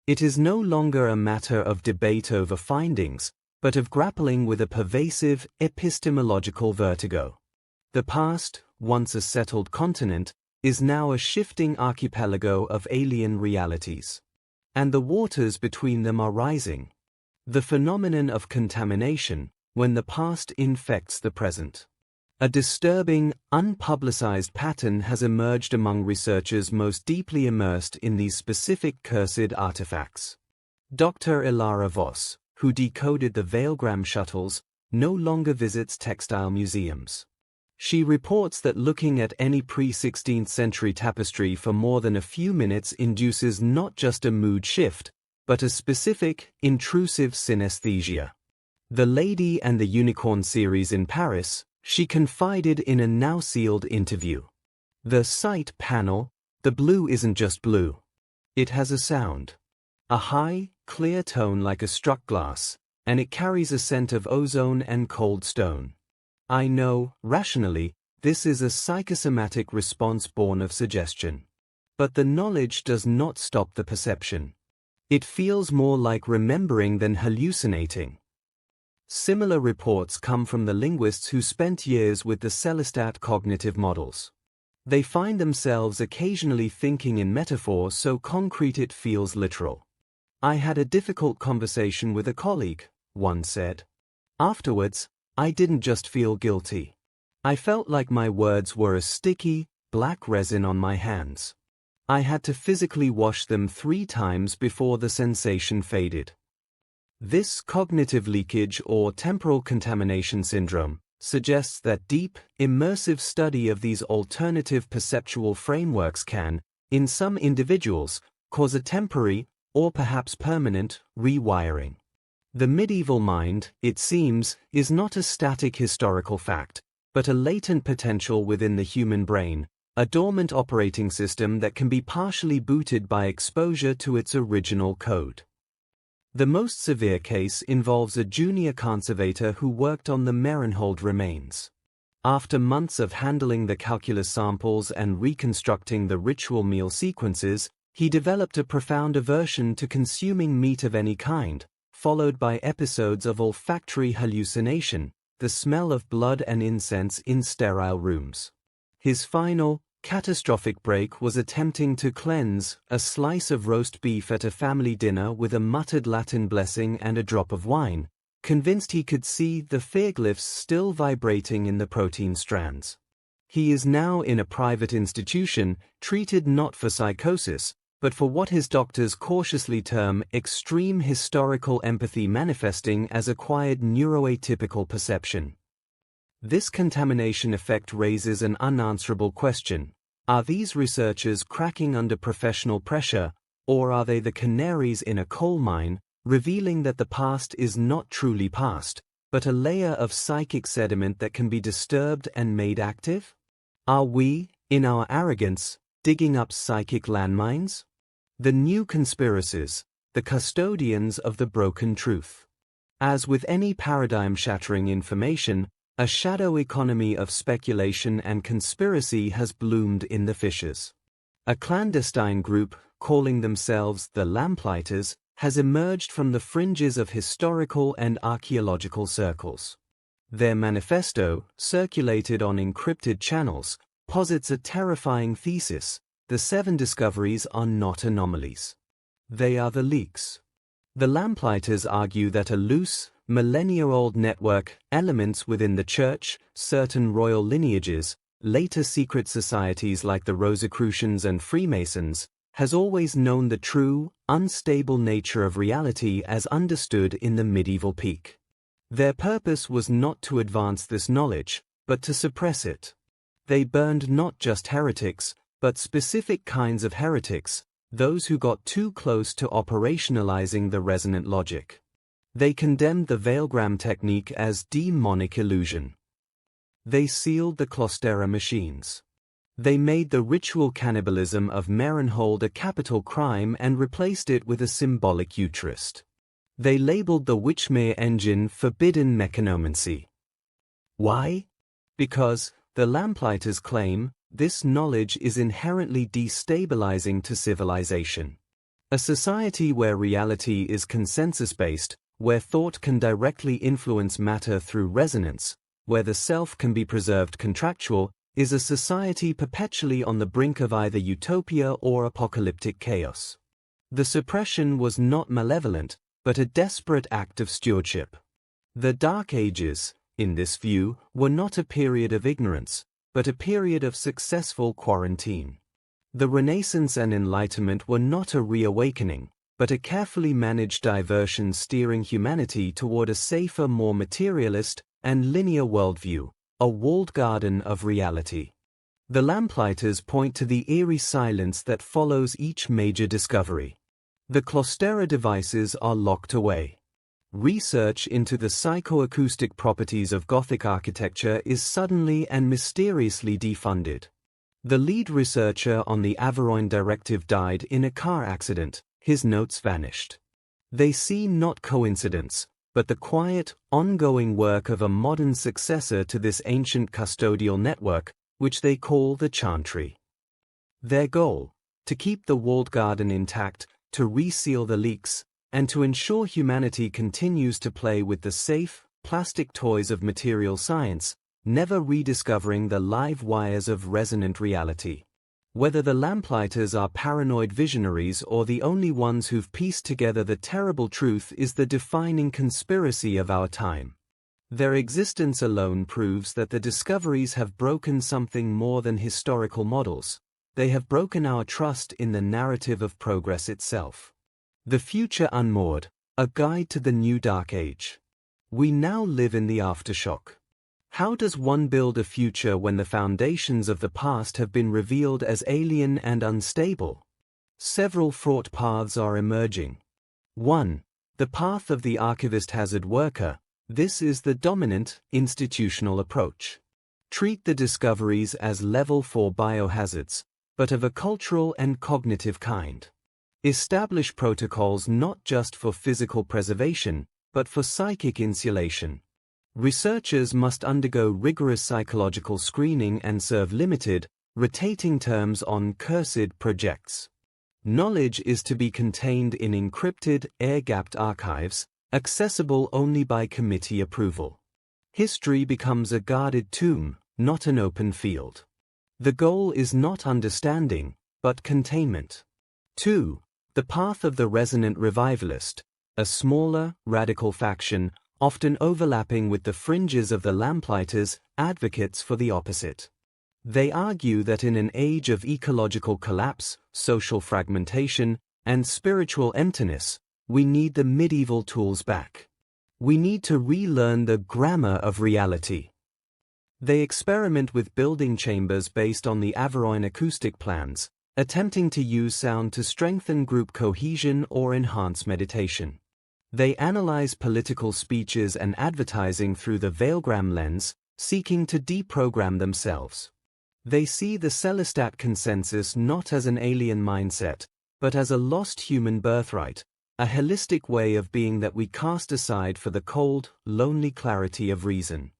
It is no longer a matter of debate over findings, but of grappling with a pervasive, epistemological vertigo. The past, once a settled continent, is now a shifting archipelago of alien realities. And the waters between them are rising. The phenomenon of contamination, when the past infects the present. A disturbing, unpublicized pattern has emerged among researchers most deeply immersed in these specific cursed artifacts. Dr. Ilara Voss, who decoded the Veilgram shuttles, no longer visits textile museums. She reports that looking at any pre-16th century tapestry for more than a few minutes induces not just a mood shift, but a specific, intrusive synesthesia. The Lady and the Unicorn series in Paris, she confided in a now-sealed interview. The sight panel, the blue isn't just blue. It has a sound. A high, clear tone like a struck glass, and it carries a scent of ozone and cold stone. I know, rationally, this is a psychosomatic response born of suggestion. But the knowledge does not stop the perception. It feels more like remembering than hallucinating. Similar reports come from the linguists who spent years with the Celestat cognitive models. They find themselves occasionally thinking in metaphor so concrete it feels literal. I had a difficult conversation with a colleague, one said. Afterwards, I didn't just feel guilty. I felt like my words were a sticky, black resin on my hands. I had to physically wash them 3 times before the sensation faded. This cognitive leakage or temporal contamination syndrome suggests that deep, immersive study of these alternative perceptual frameworks can, in some individuals, cause a temporary, or perhaps permanent, rewiring. The medieval mind, it seems, is not a static historical fact, but a latent potential within the human brain, a dormant operating system that can be partially booted by exposure to its original code. The most severe case involves a junior conservator who worked on the Marienhold remains. After months of handling the calculus samples and reconstructing the ritual meal sequences, he developed a profound aversion to consuming meat of any kind, followed by episodes of olfactory hallucination, the smell of blood and incense in sterile rooms. His final, catastrophic break was attempting to cleanse a slice of roast beef at a family dinner with a muttered Latin blessing and a drop of wine, convinced he could see the fearglyphs still vibrating in the protein strands. He is now in a private institution, treated not for psychosis, but for what his doctors cautiously term extreme historical empathy manifesting as acquired neuroatypical perception. This contamination effect raises an unanswerable question. Are these researchers cracking under professional pressure, or are they the canaries in a coal mine, revealing that the past is not truly past, but a layer of psychic sediment that can be disturbed and made active? Are we, in our arrogance, digging up psychic landmines? The new conspiracies, the custodians of the broken truth. As with any paradigm-shattering information, a shadow economy of speculation and conspiracy has bloomed in the fissures. A clandestine group, calling themselves the Lamplighters, has emerged from the fringes of historical and archaeological circles. Their manifesto, circulated on encrypted channels, posits a terrifying thesis: the 7 discoveries are not anomalies. They are the leaks. The Lamplighters argue that a loose, millennia-old network, elements within the Church, certain royal lineages, later secret societies like the Rosicrucians and Freemasons, has always known the true, unstable nature of reality as understood in the medieval peak. Their purpose was not to advance this knowledge, but to suppress it. They burned not just heretics, but specific kinds of heretics, those who got too close to operationalizing the resonant logic. They condemned the veilgram technique as demonic illusion. They sealed the Cloistera machines. They made the ritual cannibalism of Marienhold a capital crime and replaced it with a symbolic Eucharist. They labeled the Witchmere engine forbidden mechanomancy. Why? Because, the Lamplighters claim, this knowledge is inherently destabilizing to civilization. A society where reality is consensus-based, where thought can directly influence matter through resonance, where the self can be preserved contractual, is a society perpetually on the brink of either utopia or apocalyptic chaos. The suppression was not malevolent, but a desperate act of stewardship. The Dark Ages, in this view, were not a period of ignorance, but a period of successful quarantine. The Renaissance and Enlightenment were not a reawakening, but a carefully managed diversion steering humanity toward a safer, more materialist and linear worldview, a walled garden of reality. The Lamplighters point to the eerie silence that follows each major discovery. The Cloistera devices are locked away. Research into the psychoacoustic properties of Gothic architecture is suddenly and mysteriously defunded. The lead researcher on the Averoigne Directive died in a car accident. His notes vanished. They see not coincidence, but the quiet, ongoing work of a modern successor to this ancient custodial network, which they call the Chantry. Their goal: to keep the walled garden intact, to reseal the leaks, and to ensure humanity continues to play with the safe, plastic toys of material science, never rediscovering the live wires of resonant reality. Whether the Lamplighters are paranoid visionaries or the only ones who've pieced together the terrible truth is the defining conspiracy of our time. Their existence alone proves that the discoveries have broken something more than historical models. They have broken our trust in the narrative of progress itself. The future unmoored, A guide to the new dark age. We now live in the aftershock. How does one build a future when the foundations of the past have been revealed as alien and unstable? Several fraught paths are emerging. 1. The path of the archivist hazard worker. This is the dominant, institutional approach. Treat the discoveries as level 4 biohazards, but of a cultural and cognitive kind. Establish protocols not just for physical preservation, but for psychic insulation. Researchers must undergo rigorous psychological screening and serve limited, rotating terms on cursed projects. Knowledge is to be contained in encrypted, air-gapped archives, accessible only by committee approval. History becomes a guarded tomb, not an open field. The goal is not understanding, but containment. 2. The path of the resonant revivalist, a smaller, radical faction, often overlapping with the fringes of the lamplighters, advocates for the opposite. They argue that in an age of ecological collapse, social fragmentation, and spiritual emptiness, we need the medieval tools back. We need to relearn the grammar of reality. They experiment with building chambers based on the Averoigne acoustic plans, attempting to use sound to strengthen group cohesion or enhance meditation. They analyze political speeches and advertising through the veilgram lens, seeking to deprogram themselves. They see the Celestat consensus not as an alien mindset, but as a lost human birthright, a holistic way of being that we cast aside for the cold, lonely clarity of reason.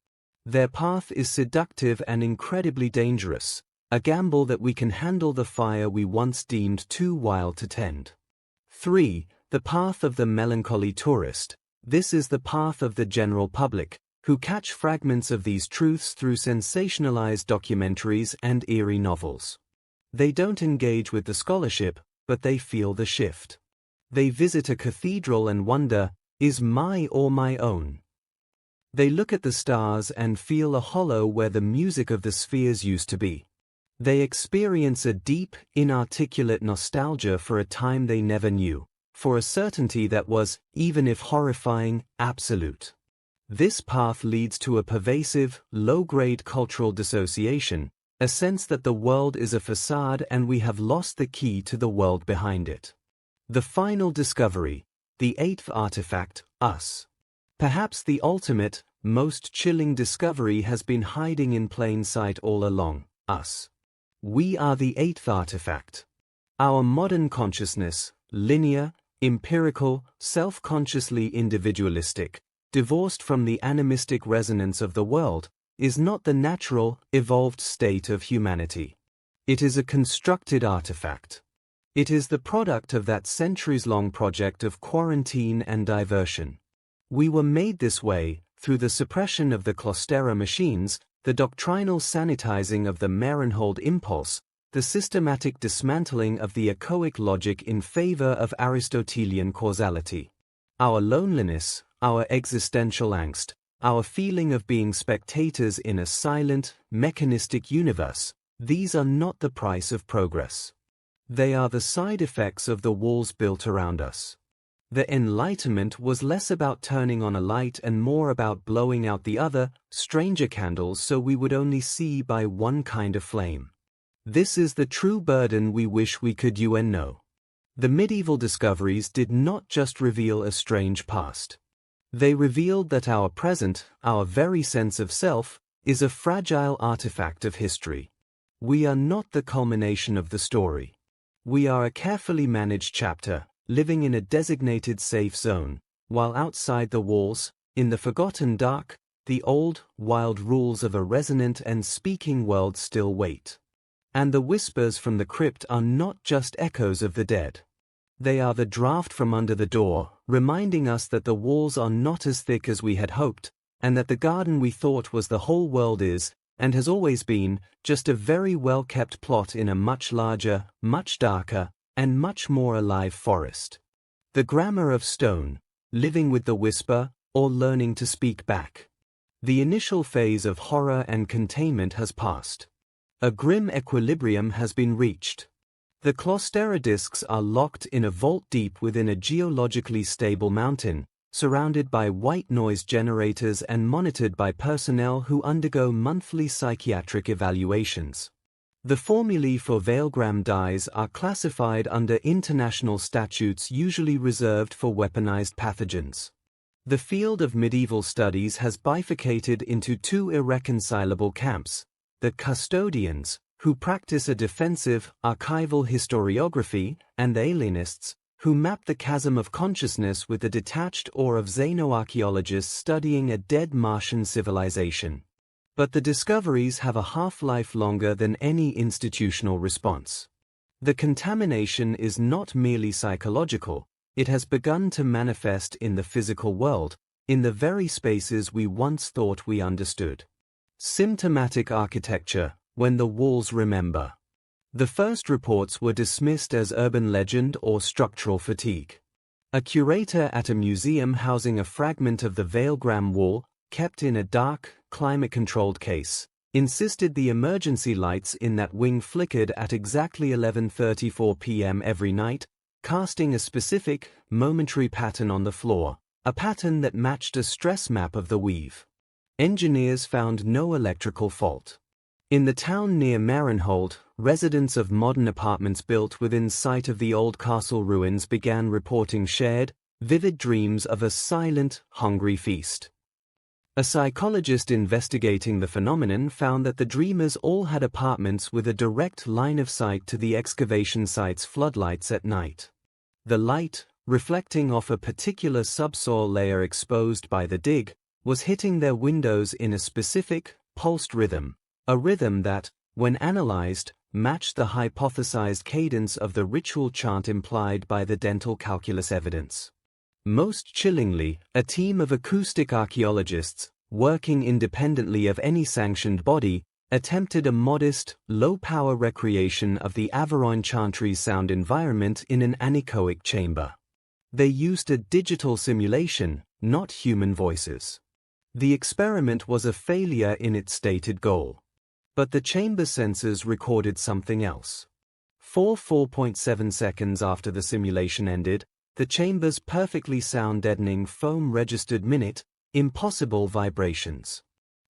Their path is seductive and incredibly dangerous, a gamble that we can handle the fire we once deemed too wild to tend. 3. The path of the melancholy tourist. This is the path of the general public, who catch fragments of these truths through sensationalized documentaries and eerie novels. They don't engage with the scholarship, but they feel the shift. They visit a cathedral and wonder, is my or my own? They look at the stars and feel a hollow where the music of the spheres used to be. They experience a deep, inarticulate nostalgia for a time they never knew, for a certainty that was, even if horrifying, absolute. This path leads to a pervasive, low-grade cultural dissociation, a sense that the world is a facade and we have lost the key to the world behind it. The final discovery, the 8th artifact, us. Perhaps the ultimate, most chilling discovery has been hiding in plain sight all along, us. We are the 8th artifact. Our modern consciousness, linear, empirical, self-consciously individualistic, divorced from the animistic resonance of the world, is not the natural, evolved state of humanity. It is a constructed artifact. It is the product of that centuries-long project of quarantine and diversion. We were made this way, through the suppression of the Cloistera machines, the doctrinal sanitizing of the Marenhold impulse, the systematic dismantling of the echoic logic in favor of Aristotelian causality. Our loneliness, our existential angst, our feeling of being spectators in a silent, mechanistic universe, these are not the price of progress. They are the side effects of the walls built around us. The Enlightenment was less about turning on a light and more about blowing out the other, stranger candles so we would only see by one kind of flame. This is the true burden we wish we could know. The medieval discoveries did not just reveal a strange past. They revealed that our present, our very sense of self, is a fragile artifact of history. We are not the culmination of the story. We are a carefully managed chapter, living in a designated safe zone, while outside the walls, in the forgotten dark, the old, wild rules of a resonant and speaking world still wait. And the whispers from the crypt are not just echoes of the dead. They are the draft from under the door, reminding us that the walls are not as thick as we had hoped, and that the garden we thought was the whole world is, and has always been, just a very well-kept plot in a much larger, much darker, and much more alive forest. The grammar of stone, living with the whisper, or learning to speak back. The initial phase of horror and containment has passed. A grim equilibrium has been reached. The Clostera discs are locked in a vault deep within a geologically stable mountain, surrounded by white noise generators and monitored by personnel who undergo monthly psychiatric evaluations. The formulae for Veilgram dyes are classified under international statutes usually reserved for weaponized pathogens. The field of medieval studies has bifurcated into two irreconcilable camps: the custodians, who practice a defensive, archival historiography, and the alienists, who map the chasm of consciousness with the detached awe of xenoarchaeologists studying a dead Martian civilization. But the discoveries have a half-life longer than any institutional response. The contamination is not merely psychological, it has begun to manifest in the physical world, in the very spaces we once thought we understood. Symptomatic architecture, when the walls remember. The first reports were dismissed as urban legend or structural fatigue. A curator at a museum housing a fragment of the Veilgram wall, kept in a dark, climate-controlled case, insisted the emergency lights in that wing flickered at exactly 11:34 p.m. every night, casting a specific, momentary pattern on the floor, a pattern that matched a stress map of the weave. Engineers found no electrical fault. In the town near Marienhold, residents of modern apartments built within sight of the old castle ruins began reporting shared, vivid dreams of a silent, hungry feast. A psychologist investigating the phenomenon found that the dreamers all had apartments with a direct line of sight to the excavation site's floodlights at night. The light, reflecting off a particular subsoil layer exposed by the dig, was hitting their windows in a specific, pulsed rhythm, a rhythm that, when analyzed, matched the hypothesized cadence of the ritual chant implied by the dental calculus evidence. Most chillingly, a team of acoustic archaeologists, working independently of any sanctioned body, attempted a modest, low-power recreation of the Averoigne chantry's sound environment in an anechoic chamber. They used a digital simulation, not human voices. The experiment was a failure in its stated goal. But the chamber sensors recorded something else. 4.7 seconds after the simulation ended, the chamber's perfectly sound-deadening foam registered minute, impossible vibrations.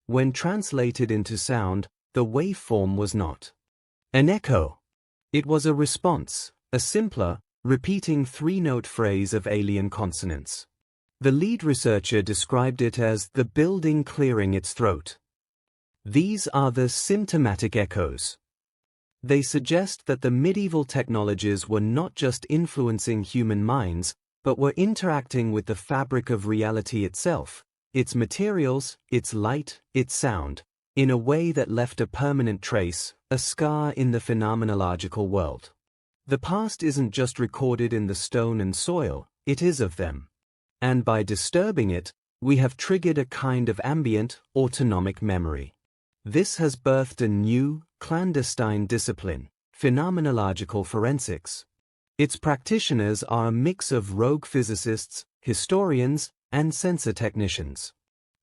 When translated into sound, the waveform was not an echo. It was a response, a simpler, repeating three-note phrase of alien consonants. The lead researcher described it as the building clearing its throat. These are the symptomatic echoes. They suggest that the medieval technologies were not just influencing human minds, but were interacting with the fabric of reality itself, its materials, its light, its sound, in a way that left a permanent trace, a scar in the phenomenological world. The past isn't just recorded in the stone and soil, it is of them. And by disturbing it, we have triggered a kind of ambient, autonomic memory. This has birthed a new, clandestine discipline, phenomenological forensics. Its practitioners are a mix of rogue physicists, historians, and sensor technicians.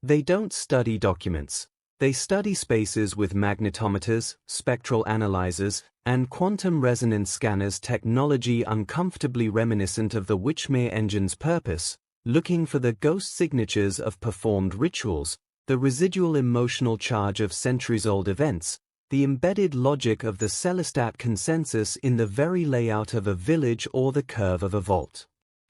They don't study documents. They study spaces with magnetometers, spectral analyzers, and quantum resonance scanners, technology uncomfortably reminiscent of the Witchmere engine's purpose, looking for the ghost signatures of performed rituals, the residual emotional charge of centuries-old events, the embedded logic of the Celestat consensus in the very layout of a village or the curve of a vault.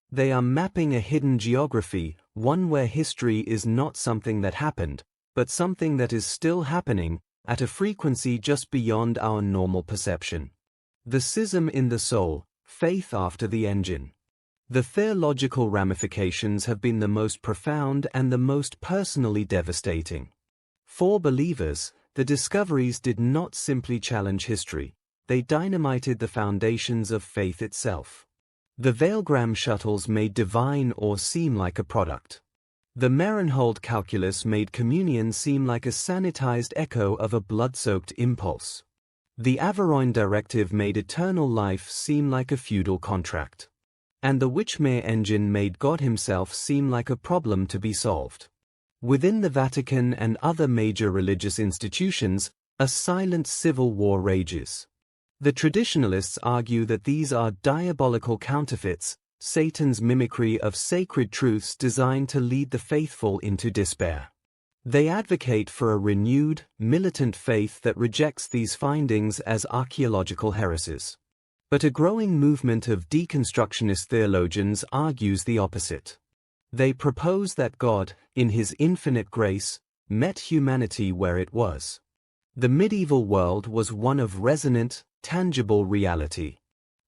They are mapping a hidden geography, one where history is not something that happened, but something that is still happening, at a frequency just beyond our normal perception. The schism in the soul, faith after the engine. The theological ramifications have been the most profound and the most personally devastating. For believers, the discoveries did not simply challenge history, they dynamited the foundations of faith itself. The Veilgram shuttles made divine awe seem like a product. The Marienhold calculus made communion seem like a sanitized echo of a blood-soaked impulse. The Averoigne directive made eternal life seem like a feudal contract. And the Witchmere engine made God himself seem like a problem to be solved. Within the Vatican and other major religious institutions, a silent civil war rages. The traditionalists argue that these are diabolical counterfeits, Satan's mimicry of sacred truths designed to lead the faithful into despair. They advocate for a renewed, militant faith that rejects these findings as archaeological heresies. But a growing movement of deconstructionist theologians argues the opposite. They propose that God, in His infinite grace, met humanity where it was. The medieval world was one of resonant, tangible reality.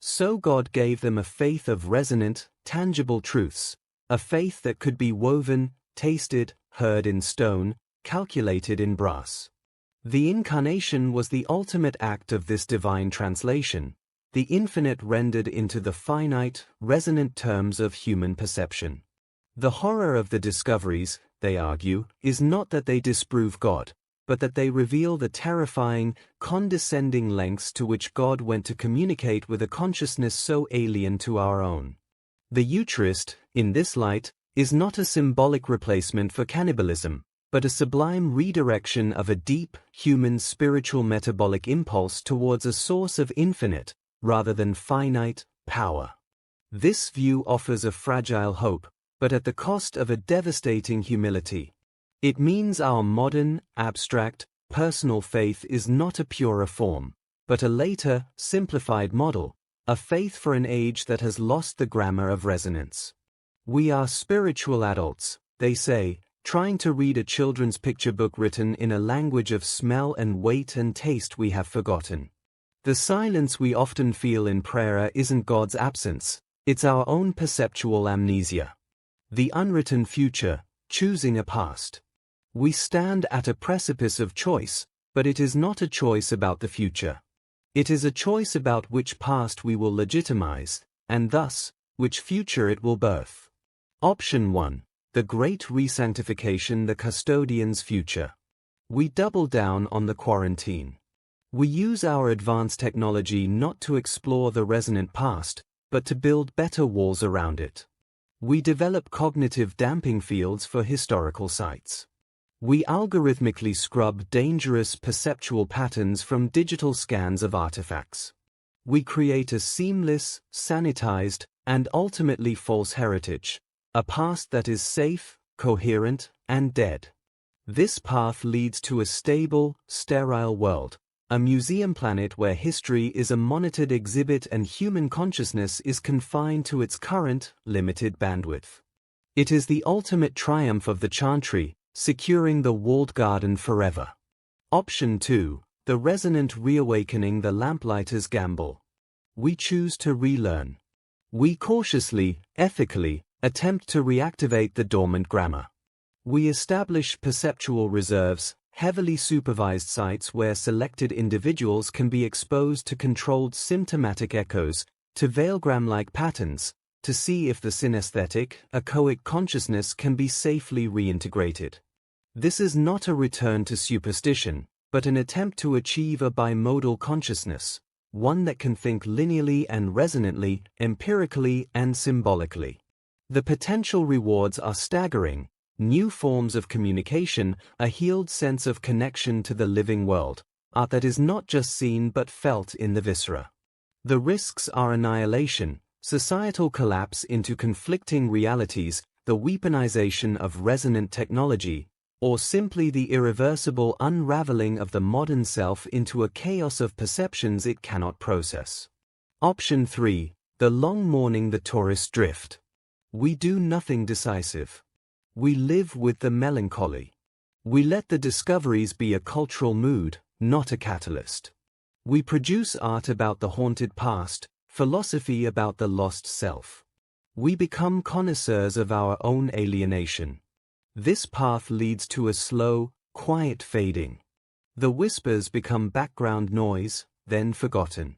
So God gave them a faith of resonant, tangible truths, a faith that could be woven, tasted, heard in stone, calculated in brass. The Incarnation was the ultimate act of this divine translation, the infinite rendered into the finite, resonant terms of human perception. The horror of the discoveries, they argue, is not that they disprove God, but that they reveal the terrifying, condescending lengths to which God went to communicate with a consciousness so alien to our own. The Eucharist, in this light, is not a symbolic replacement for cannibalism, but a sublime redirection of a deep, human spiritual metabolic impulse towards a source of infinite, rather than finite, power. This view offers a fragile hope, but at the cost of a devastating humility. It means our modern, abstract, personal faith is not a purer form, but a later, simplified model, a faith for an age that has lost the grammar of resonance. We are spiritual adults, they say, trying to read a children's picture book written in a language of smell and weight and taste we have forgotten. The silence we often feel in prayer isn't God's absence, it's our own perceptual amnesia. The unwritten future, choosing a past. We stand at a precipice of choice, but it is not a choice about the future. It is a choice about which past we will legitimize, and thus, which future it will birth. Option 1. The Great Resanctification, the custodian's future. We double down on the quarantine. We use our advanced technology not to explore the resonant past, but to build better walls around it. We develop cognitive damping fields for historical sites. We algorithmically scrub dangerous perceptual patterns from digital scans of artifacts. We create a seamless, sanitized, and ultimately false heritage, a past that is safe, coherent, and dead. This path leads to a stable, sterile world, a museum planet where history is a monitored exhibit and human consciousness is confined to its current, limited bandwidth. It is the ultimate triumph of the chantry, securing the walled garden forever. Option 2. The resonant reawakening, the lamplighter's gamble. We choose to relearn. We cautiously, ethically, attempt to reactivate the dormant grammar. We establish perceptual reserves, heavily supervised sites where selected individuals can be exposed to controlled symptomatic echoes, to veilgram-like patterns, to see if the synesthetic, echoic consciousness can be safely reintegrated. This is not a return to superstition, but an attempt to achieve a bimodal consciousness, one that can think linearly and resonantly, empirically and symbolically. The potential rewards are staggering: new forms of communication, a healed sense of connection to the living world, art that is not just seen but felt in the viscera. The risks are annihilation, societal collapse into conflicting realities, the weaponization of resonant technology, or simply the irreversible unraveling of the modern self into a chaos of perceptions it cannot process. Option 3. The long mourning, the tourist drift. We do nothing decisive. We live with the melancholy. We let the discoveries be a cultural mood, not a catalyst. We produce art about the haunted past, philosophy about the lost self. We become connoisseurs of our own alienation. This path leads to a slow, quiet fading. The whispers become background noise, then forgotten.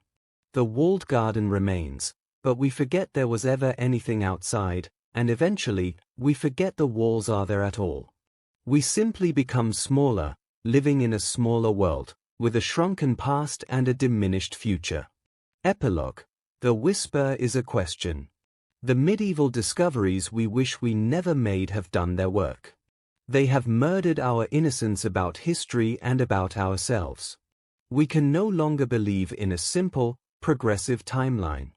The walled garden remains, but we forget there was ever anything outside, and eventually, we forget the walls are there at all. We simply become smaller, living in a smaller world, with a shrunken past and a diminished future. Epilogue. The whisper is a question. The medieval discoveries we wish we never made have done their work. They have murdered our innocence about history and about ourselves. We can no longer believe in a simple, progressive timeline.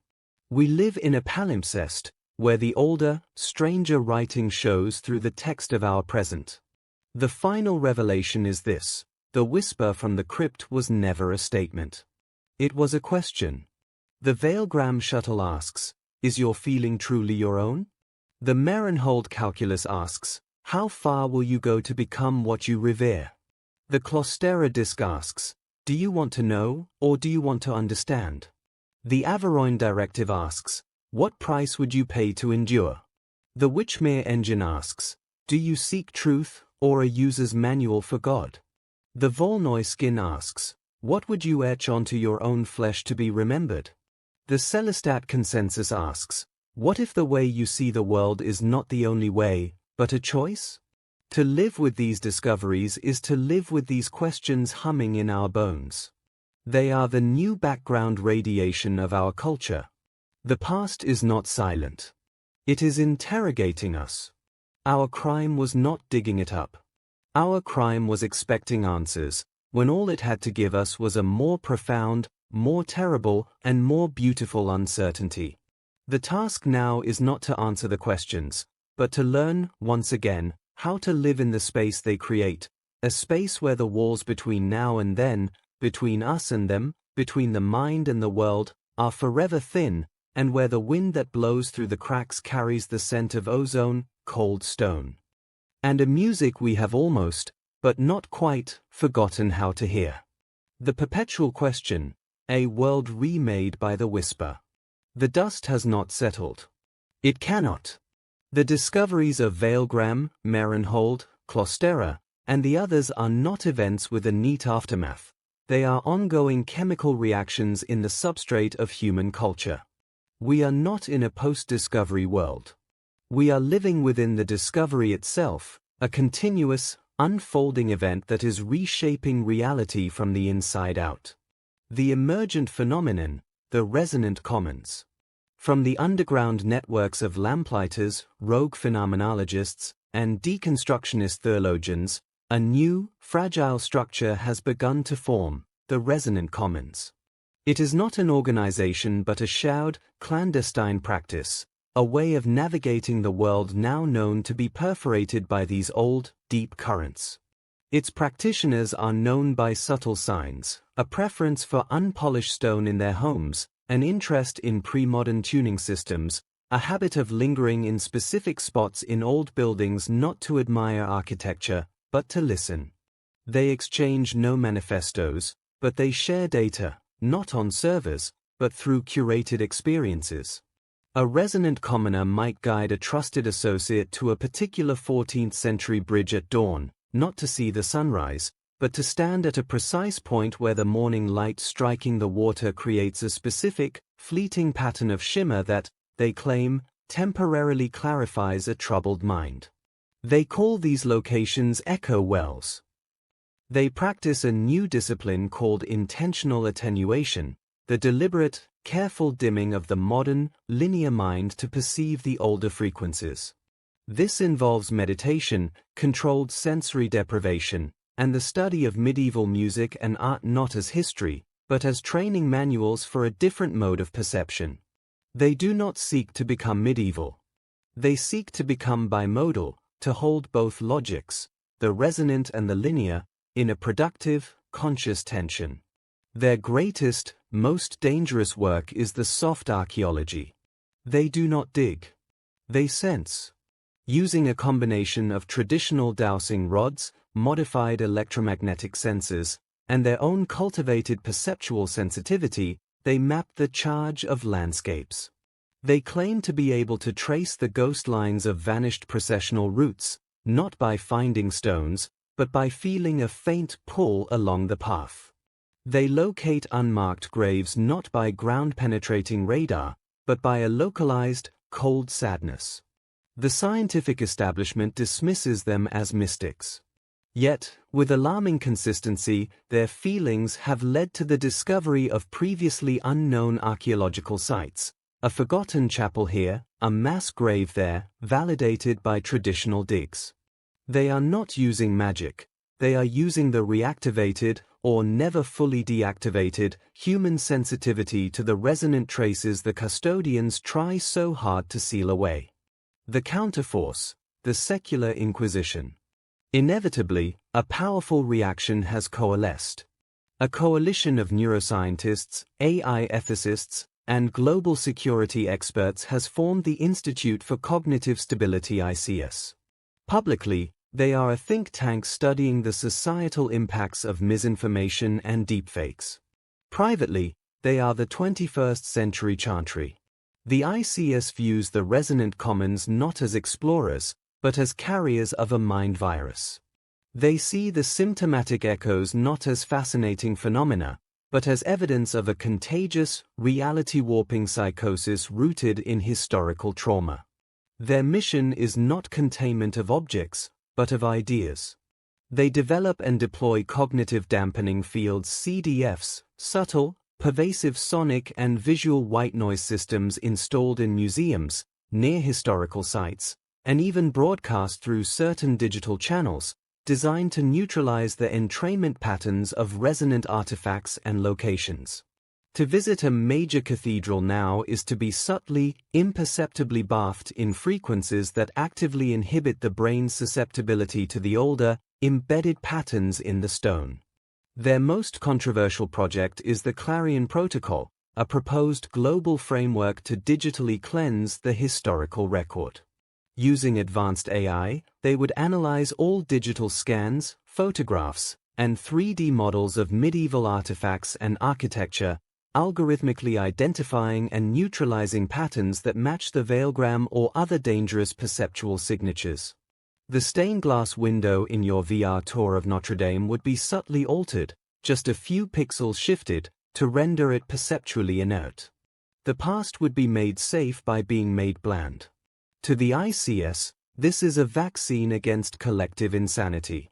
We live in a palimpsest, where the older, stranger writing shows through the text of our present. The final revelation is this: the whisper from the crypt was never a statement. It was a question. The Veilgram shuttle asks, is your feeling truly your own? The Merenhold calculus asks, how far will you go to become what you revere? The Clostera disk asks, do you want to know, or do you want to understand? The Averoin directive asks, what price would you pay to endure? The Witchmere engine asks, do you seek truth, or a user's manual for God? The Volnoi skin asks, what would you etch onto your own flesh to be remembered? The Celestat consensus asks, what if the way you see the world is not the only way, but a choice? To live with these discoveries is to live with these questions humming in our bones. They are the new background radiation of our culture. The past is not silent. It is interrogating us. Our crime was not digging it up. Our crime was expecting answers, when all it had to give us was a more profound, more terrible, and more beautiful uncertainty. The task now is not to answer the questions, but to learn, once again, how to live in the space they create, a space where the walls between now and then, between us and them, between the mind and the world, are forever thin, and where the wind that blows through the cracks carries the scent of ozone, cold stone. And a music we have almost, but not quite, forgotten how to hear. The perpetual question, a world remade by the whisper. The dust has not settled. It cannot. The discoveries of Veilgram, Merenhold, Clostera, and the others are not events with a neat aftermath. They are ongoing chemical reactions in the substrate of human culture. We are not in a post-discovery world. We are living within the discovery itself, a continuous, unfolding event that is reshaping reality from the inside out. The emergent phenomenon, the resonant commons. From the underground networks of lamplighters, rogue phenomenologists, and deconstructionist theologians, a new, fragile structure has begun to form, the resonant commons. It is not an organization but a shared, clandestine practice, a way of navigating the world now known to be perforated by these old, deep currents. Its practitioners are known by subtle signs, a preference for unpolished stone in their homes, an interest in pre-modern tuning systems, a habit of lingering in specific spots in old buildings not to admire architecture, but to listen. They exchange no manifestos, but they share data, not on servers, but through curated experiences. A resonant commoner might guide a trusted associate to a particular 14th-century bridge at dawn, not to see the sunrise, but to stand at a precise point where the morning light striking the water creates a specific, fleeting pattern of shimmer that, they claim, temporarily clarifies a troubled mind. They call these locations echo wells. They practice a new discipline called intentional attenuation, the deliberate, careful dimming of the modern, linear mind to perceive the older frequencies. This involves meditation, controlled sensory deprivation, and the study of medieval music and art not as history, but as training manuals for a different mode of perception. They do not seek to become medieval. They seek to become bimodal, to hold both logics, the resonant and the linear, in a productive, conscious tension. Their greatest, most dangerous work is the soft archaeology. They do not dig. They sense. Using a combination of traditional dowsing rods, modified electromagnetic sensors, and their own cultivated perceptual sensitivity, they map the charge of landscapes. They claim to be able to trace the ghost lines of vanished processional routes, not by finding stones, but by feeling a faint pull along the path. They locate unmarked graves not by ground-penetrating radar, but by a localized, cold sadness. The scientific establishment dismisses them as mystics. Yet, with alarming consistency, their feelings have led to the discovery of previously unknown archaeological sites, a forgotten chapel here, a mass grave there, validated by traditional digs. They are not using magic, They are using the reactivated, or never fully deactivated, human sensitivity to the resonant traces the custodians try so hard to seal away. The counterforce, the secular inquisition. Inevitably, a powerful reaction has coalesced. A coalition of neuroscientists, AI ethicists, and global security experts has formed the Institute for Cognitive Stability (ICS). Publicly, they are a think tank studying the societal impacts of misinformation and deepfakes. Privately, they are the 21st century chantry. The ICS views the resonant commons not as explorers, but as carriers of a mind virus. They see the symptomatic echoes not as fascinating phenomena, but as evidence of a contagious, reality-warping psychosis rooted in historical trauma. Their mission is not containment of objects, but of ideas. They develop and deploy cognitive dampening fields (CDFs), subtle, pervasive sonic and visual white noise systems installed in museums, near historical sites, and even broadcast through certain digital channels, designed to neutralize the entrainment patterns of resonant artifacts and locations. To visit a major cathedral now is to be subtly, imperceptibly bathed in frequencies that actively inhibit the brain's susceptibility to the older, embedded patterns in the stone. Their most controversial project is the Clarion Protocol, a proposed global framework to digitally cleanse the historical record. Using advanced AI, they would analyze all digital scans, photographs, and 3D models of medieval artifacts and architecture, algorithmically identifying and neutralizing patterns that match the veilgram or other dangerous perceptual signatures. The stained glass window in your VR tour of Notre Dame would be subtly altered, just a few pixels shifted, to render it perceptually inert. The past would be made safe by being made bland. To the ICS, this is a vaccine against collective insanity.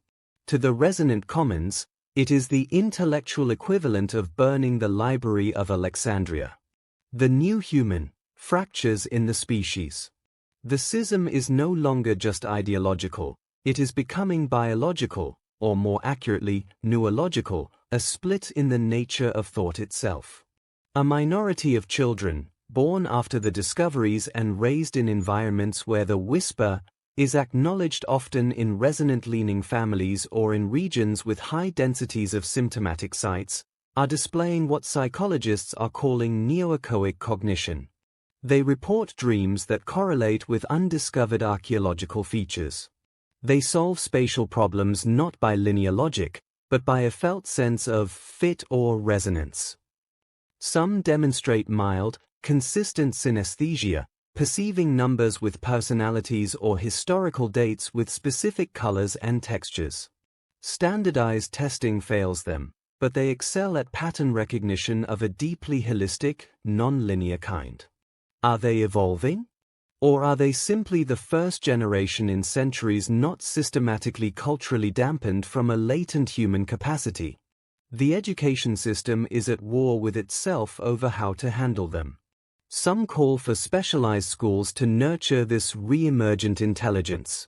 To the resonant commons, it is the intellectual equivalent of burning the Library of Alexandria. The new human, fractures in the species. The schism is no longer just ideological, it is becoming biological, or more accurately, neurological, a split in the nature of thought itself. A minority of children, born after the discoveries and raised in environments where the whisper is acknowledged often in resonant-leaning families or in regions with high densities of symptomatic sites, are displaying what psychologists are calling neo-echoic cognition. They report dreams that correlate with undiscovered archaeological features. They solve spatial problems not by linear logic, but by a felt sense of fit or resonance. Some demonstrate mild, consistent synesthesia, perceiving numbers with personalities or historical dates with specific colors and textures. Standardized testing fails them, but they excel at pattern recognition of a deeply holistic, non-linear kind. Are they evolving? Or are they simply the first generation in centuries not systematically culturally dampened from a latent human capacity? The education system is at war with itself over how to handle them. Some call for specialized schools to nurture this re-emergent intelligence.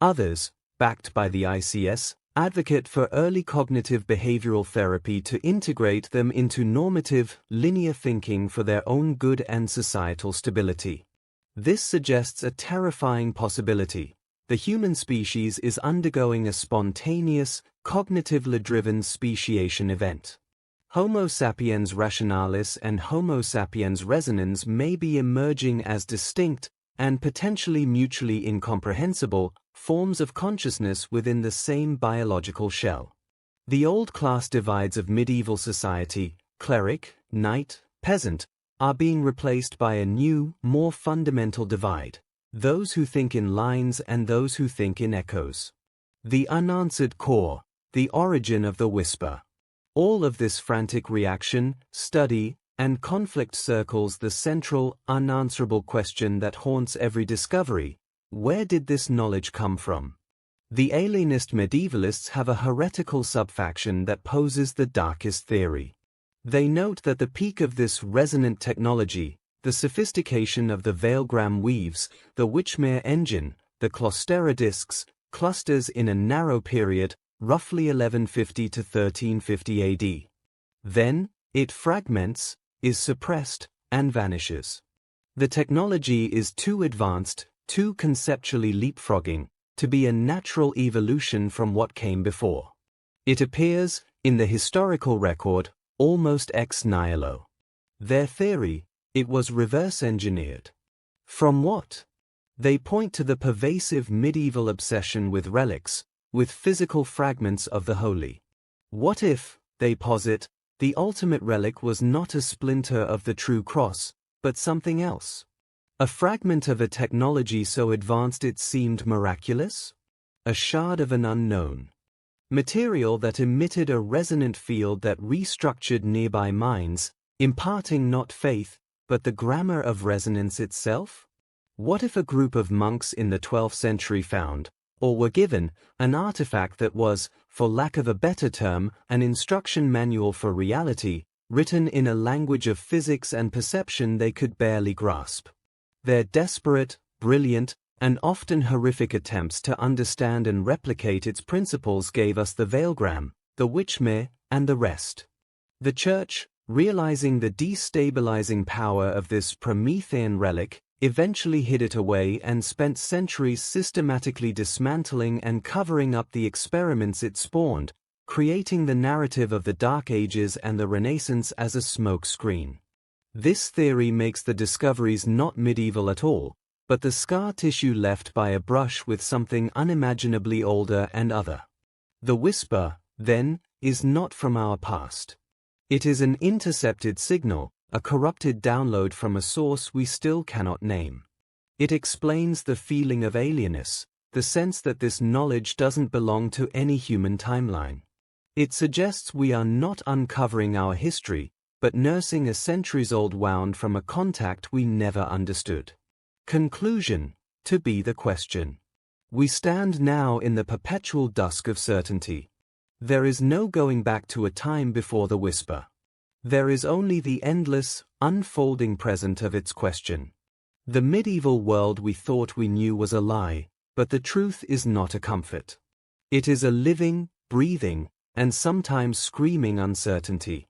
Others, backed by the ICS, advocate for early cognitive behavioral therapy to integrate them into normative, linear thinking for their own good and societal stability. This suggests a terrifying possibility. The human species is undergoing a spontaneous, cognitively driven speciation event. Homo sapiens rationalis and Homo sapiens resonans may be emerging as distinct, and potentially mutually incomprehensible, forms of consciousness within the same biological shell. The old class divides of medieval society, cleric, knight, peasant, are being replaced by a new, more fundamental divide, those who think in lines and those who think in echoes. The unanswered core, the origin of the whisper. All of this frantic reaction, study, and conflict circles the central, unanswerable question that haunts every discovery: where did this knowledge come from? The alienist medievalists have a heretical subfaction that poses the darkest theory. They note that the peak of this resonant technology, the sophistication of the veilgram weaves, the Witchmere engine, the Clostera discs, clusters in a narrow period, roughly 1150 to 1350 AD. Then, it fragments, is suppressed, and vanishes. The technology is too advanced, too conceptually leapfrogging, to be a natural evolution from what came before. It appears, in the historical record, almost ex nihilo. Their theory, it was reverse-engineered. From what? They point to the pervasive medieval obsession with relics, with physical fragments of the holy. What if, they posit, the ultimate relic was not a splinter of the true cross, but something else? A fragment of a technology so advanced it seemed miraculous? A shard of an unknown material that emitted a resonant field that restructured nearby minds, imparting not faith, but the grammar of resonance itself? What if a group of monks in the 12th century found, or were given, an artifact that was, for lack of a better term, an instruction manual for reality, written in a language of physics and perception they could barely grasp? Their desperate, brilliant, and often horrific attempts to understand and replicate its principles gave us the Veilgram, the Witchmere, and the rest. The Church, realizing the destabilizing power of this Promethean relic, eventually hid it away and spent centuries systematically dismantling and covering up the experiments it spawned, creating the narrative of the Dark Ages and the Renaissance as a smokescreen. This theory makes the discoveries not medieval at all, but the scar tissue left by a brush with something unimaginably older and other. The whisper, then, is not from our past. It is an intercepted signal, a corrupted download from a source we still cannot name. It explains the feeling of alienness, the sense that this knowledge doesn't belong to any human timeline. It suggests we are not uncovering our history, but nursing a centuries-old wound from a contact we never understood. Conclusion, to be the question. We stand now in the perpetual dusk of certainty. There is no going back to a time before the whisper. There is only the endless, unfolding present of its question. The medieval world we thought we knew was a lie, but the truth is not a comfort. It is a living, breathing, and sometimes screaming uncertainty.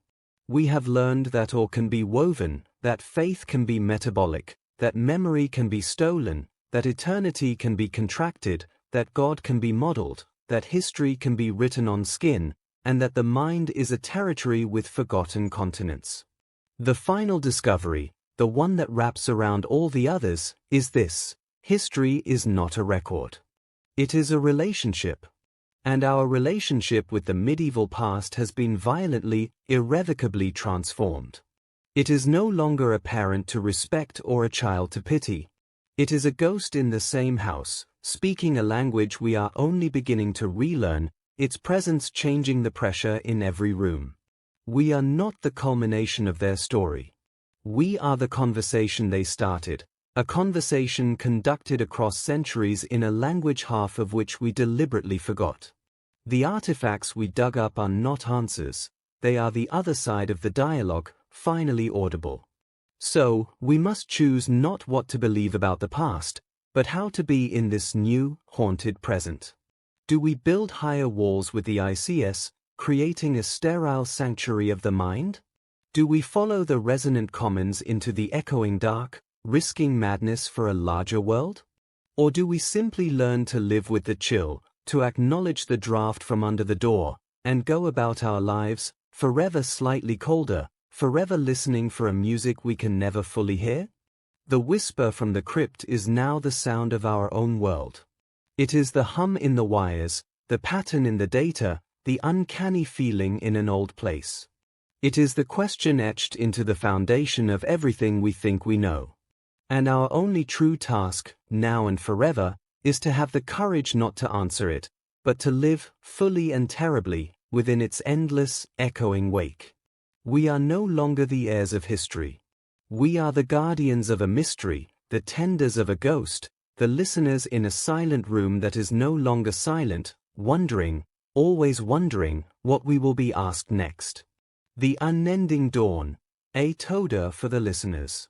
We have learned that all can be woven, that faith can be metabolic, that memory can be stolen, that eternity can be contracted, that God can be modeled, that history can be written on skin, and that the mind is a territory with forgotten continents. The final discovery, the one that wraps around all the others, is this: history is not a record. It is a relationship. And our relationship with the medieval past has been violently, irrevocably transformed. It is no longer a parent to respect or a child to pity. It is a ghost in the same house, speaking a language we are only beginning to relearn, its presence changing the pressure in every room. We are not the culmination of their story. We are the conversation they started, a conversation conducted across centuries in a language half of which we deliberately forgot. The artifacts we dug up are not answers, they are the other side of the dialogue, finally audible. So, we must choose not what to believe about the past, but how to be in this new, haunted present. Do we build higher walls with the ICS, creating a sterile sanctuary of the mind? Do we follow the resonant commons into the echoing dark, risking madness for a larger world? Or do we simply learn to live with the chill, to acknowledge the draft from under the door, and go about our lives, forever slightly colder, forever listening for a music we can never fully hear? The whisper from the crypt is now the sound of our own world. It is the hum in the wires, the pattern in the data, the uncanny feeling in an old place. It is the question etched into the foundation of everything we think we know. And our only true task, now and forever, is to have the courage not to answer it, but to live, fully and terribly, within its endless, echoing wake. We are no longer the heirs of history. We are the guardians of a mystery, the tenders of a ghost, the listeners in a silent room that is no longer silent, wondering, always wondering, what we will be asked next. The unending dawn, a toda for the listeners.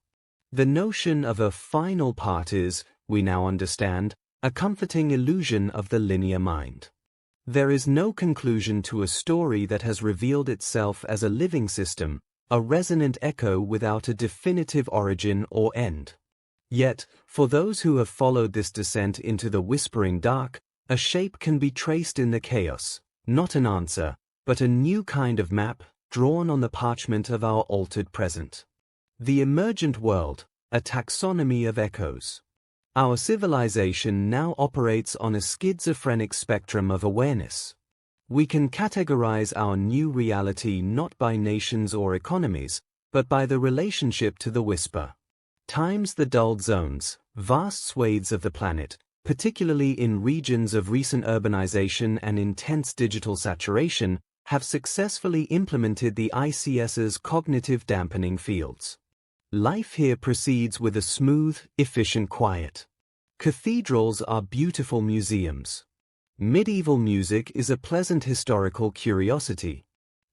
The notion of a final part is, we now understand, a comforting illusion of the linear mind. There is no conclusion to a story that has revealed itself as a living system, a resonant echo without a definitive origin or end. Yet, for those who have followed this descent into the whispering dark, a shape can be traced in the chaos, not an answer, but a new kind of map, drawn on the parchment of our altered present. The emergent world, a taxonomy of echoes. Our civilization now operates on a schizophrenic spectrum of awareness. We can categorize our new reality not by nations or economies, but by the relationship to the whisper. Times the dulled zones, vast swathes of the planet, particularly in regions of recent urbanization and intense digital saturation, have successfully implemented the ICS's cognitive dampening fields. Life here proceeds with a smooth, efficient quiet. Cathedrals are beautiful museums. Medieval music is a pleasant historical curiosity.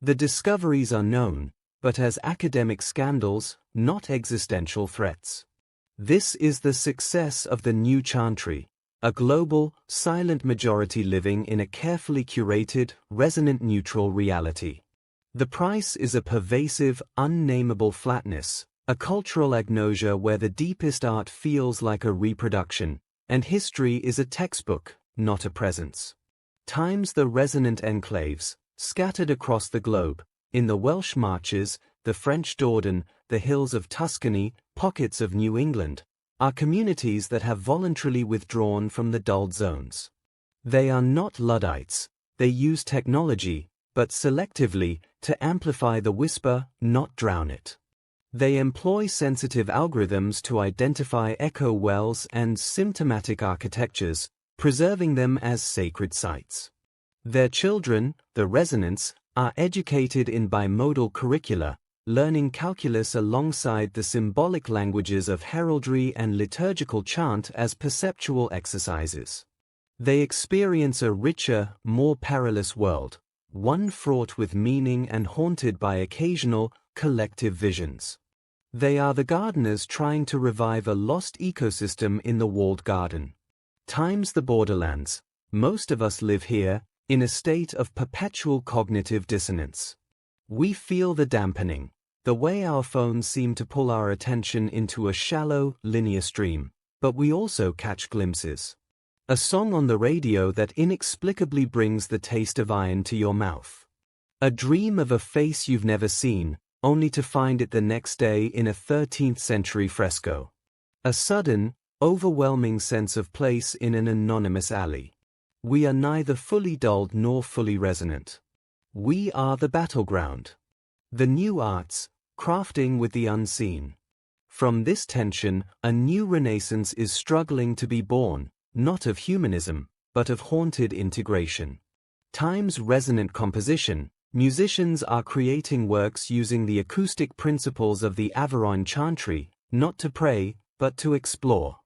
The discoveries are known, but as academic scandals, not existential threats. This is the success of the new chantry, a global, silent majority living in a carefully curated, resonant neutral reality. The price is a pervasive, unnameable flatness, a cultural agnosia where the deepest art feels like a reproduction, and history is a textbook, not a presence. Times the resonant enclaves, scattered across the globe, in the Welsh Marches, the French Dordogne, the hills of Tuscany, pockets of New England, are communities that have voluntarily withdrawn from the dulled zones. They are not Luddites, they use technology, but selectively, to amplify the whisper, not drown it. They employ sensitive algorithms to identify echo wells and symptomatic architectures, preserving them as sacred sites. Their children, the resonants, are educated in bimodal curricula, learning calculus alongside the symbolic languages of heraldry and liturgical chant as perceptual exercises. They experience a richer, more perilous world, one fraught with meaning and haunted by occasional, collective visions. They are the gardeners trying to revive a lost ecosystem in the walled garden. Times the borderlands, most of us live here, in a state of perpetual cognitive dissonance. We feel the dampening, the way our phones seem to pull our attention into a shallow, linear stream, but we also catch glimpses. A song on the radio that inexplicably brings the taste of iron to your mouth. A dream of a face you've never seen, only to find it the next day in a 13th century fresco. A sudden, overwhelming sense of place in an anonymous alley. We are neither fully dulled nor fully resonant. We are the battleground. The new arts, crafting with the unseen. From this tension, a new renaissance is struggling to be born, not of humanism, but of haunted integration. Time's resonant composition, musicians are creating works using the acoustic principles of the Aveyron chantry, not to pray, but to explore.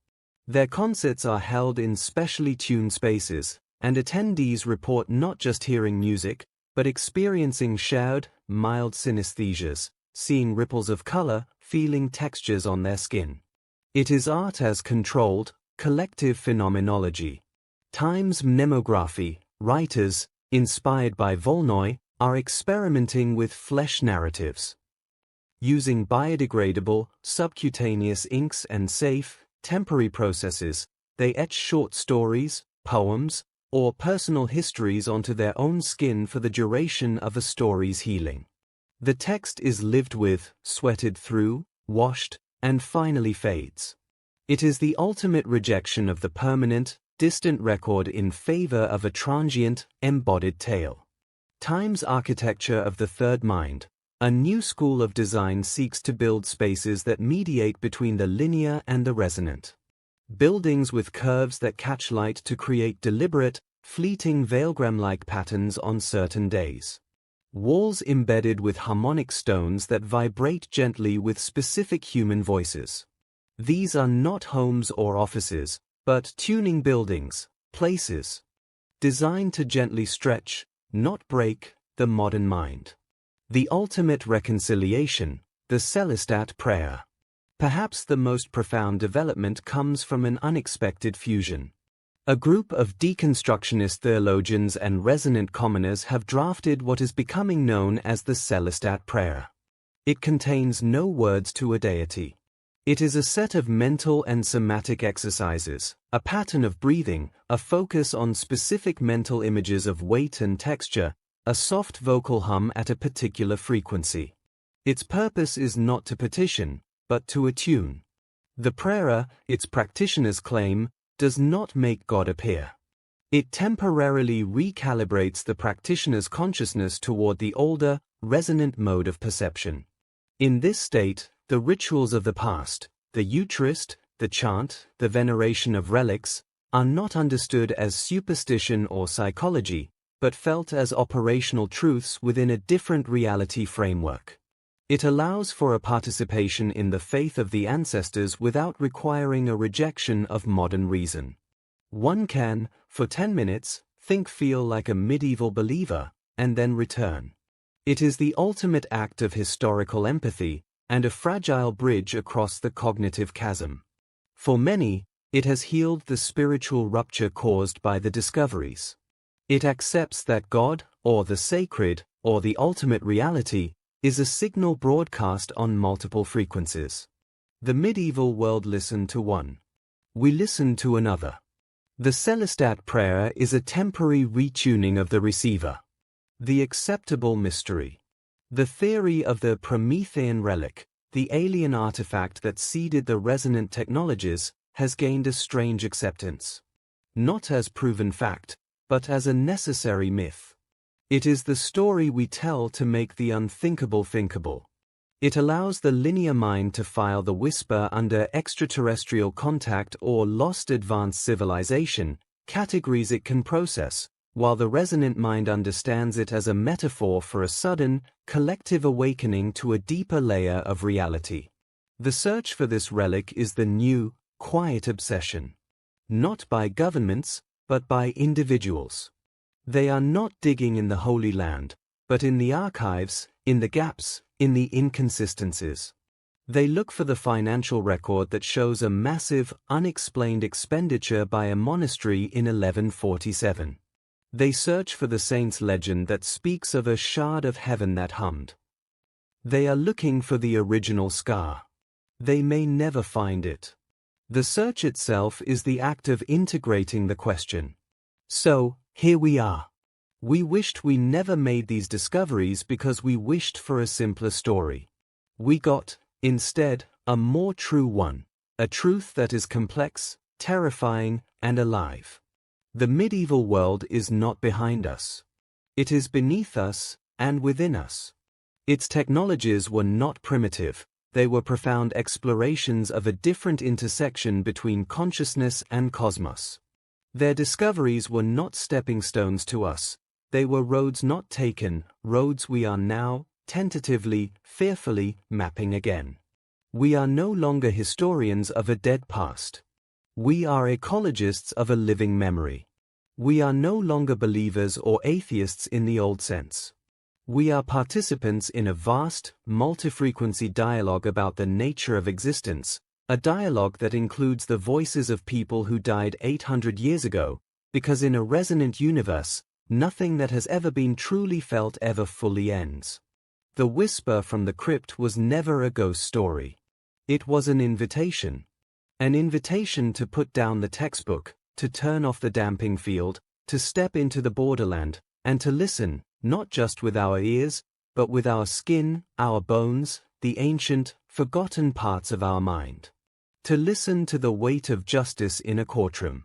Their concerts are held in specially tuned spaces, and attendees report not just hearing music, but experiencing shared, mild synesthesias, seeing ripples of color, feeling textures on their skin. It is art as controlled, collective phenomenology. Time's mnemography, writers, inspired by Voynich, are experimenting with flesh narratives. Using biodegradable, subcutaneous inks and safe, temporary processes, they etch short stories, poems, or personal histories onto their own skin for the duration of a story's healing. The text is lived with, sweated through, washed, and finally fades. It is the ultimate rejection of the permanent, distant record in favor of a transient, embodied tale. Time's architecture of the third mind, a new school of design seeks to build spaces that mediate between the linear and the resonant. Buildings with curves that catch light to create deliberate, fleeting veilgram-like patterns on certain days. Walls embedded with harmonic stones that vibrate gently with specific human voices. These are not homes or offices, but tuning buildings, places, designed to gently stretch, not break, the modern mind. The ultimate reconciliation, the Celestat prayer. Perhaps the most profound development comes from an unexpected fusion. A group of deconstructionist theologians and resonant commoners have drafted what is becoming known as the Celestat prayer. It contains no words to a deity. It is a set of mental and somatic exercises, a pattern of breathing, a focus on specific mental images of weight and texture, a soft vocal hum at a particular frequency. Its purpose is not to petition, but to attune. The prayer, its practitioners claim, does not make God appear. It temporarily recalibrates the practitioner's consciousness toward the older, resonant mode of perception. In this state, the rituals of the past, the Eucharist, the chant, the veneration of relics, are not understood as superstition or psychology, but felt as operational truths within a different reality framework. It allows for a participation in the faith of the ancestors without requiring a rejection of modern reason. One can, for 10 minutes, feel like a medieval believer, and then return. It is the ultimate act of historical empathy, and a fragile bridge across the cognitive chasm. For many, it has healed the spiritual rupture caused by the discoveries. It accepts that God, or the sacred, or the ultimate reality, is a signal broadcast on multiple frequencies. The medieval world listened to one. We listen to another. The Celestat prayer is a temporary retuning of the receiver. The acceptable mystery. The theory of the Promethean relic, the alien artifact that seeded the resonant technologies, has gained a strange acceptance. Not as proven fact, but as a necessary myth. It is the story we tell to make the unthinkable thinkable. It allows the linear mind to file the whisper under extraterrestrial contact or lost advanced civilization, categories it can process, while the resonant mind understands it as a metaphor for a sudden, collective awakening to a deeper layer of reality. The search for this relic is the new, quiet obsession. Not by governments, but by individuals. They are not digging in the Holy Land, but in the archives, in the gaps, in the inconsistencies. They look for the financial record that shows a massive, unexplained expenditure by a monastery in 1147. They search for the saint's legend that speaks of a shard of heaven that hummed. They are looking for the original scar. They may never find it. The search itself is the act of integrating the question. So, here we are. We wished we never made these discoveries because we wished for a simpler story. We got, instead, a more true one, a truth that is complex, terrifying, and alive. The medieval world is not behind us. It is beneath us, and within us. Its technologies were not primitive, they were profound explorations of a different intersection between consciousness and cosmos. Their discoveries were not stepping stones to us, they were roads not taken, roads we are now, tentatively, fearfully, mapping again. We are no longer historians of a dead past. We are ecologists of a living memory. We are no longer believers or atheists in the old sense. We are participants in a vast, multi-frequency dialogue about the nature of existence, a dialogue that includes the voices of people who died 800 years ago, because in a resonant universe, nothing that has ever been truly felt ever fully ends. The whisper from the crypt was never a ghost story. It was an invitation. An invitation to put down the textbook, to turn off the damping field, to step into the borderland, and to listen, not just with our ears, but with our skin, our bones, the ancient, forgotten parts of our mind. To listen to the weight of justice in a courtroom.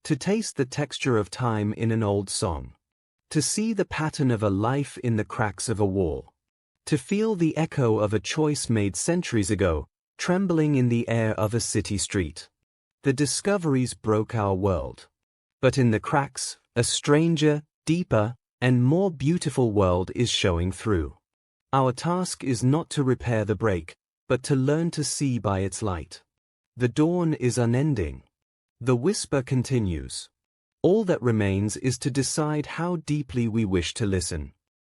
To taste the texture of time in an old song. To see the pattern of a life in the cracks of a wall. To feel the echo of a choice made centuries ago, trembling in the air of a city street. The discoveries broke our world. But in the cracks, a stranger, deeper, and more beautiful world is showing through. Our task is not to repair the break, but to learn to see by its light. The dawn is unending. The whisper continues. All that remains is to decide how deeply we wish to listen.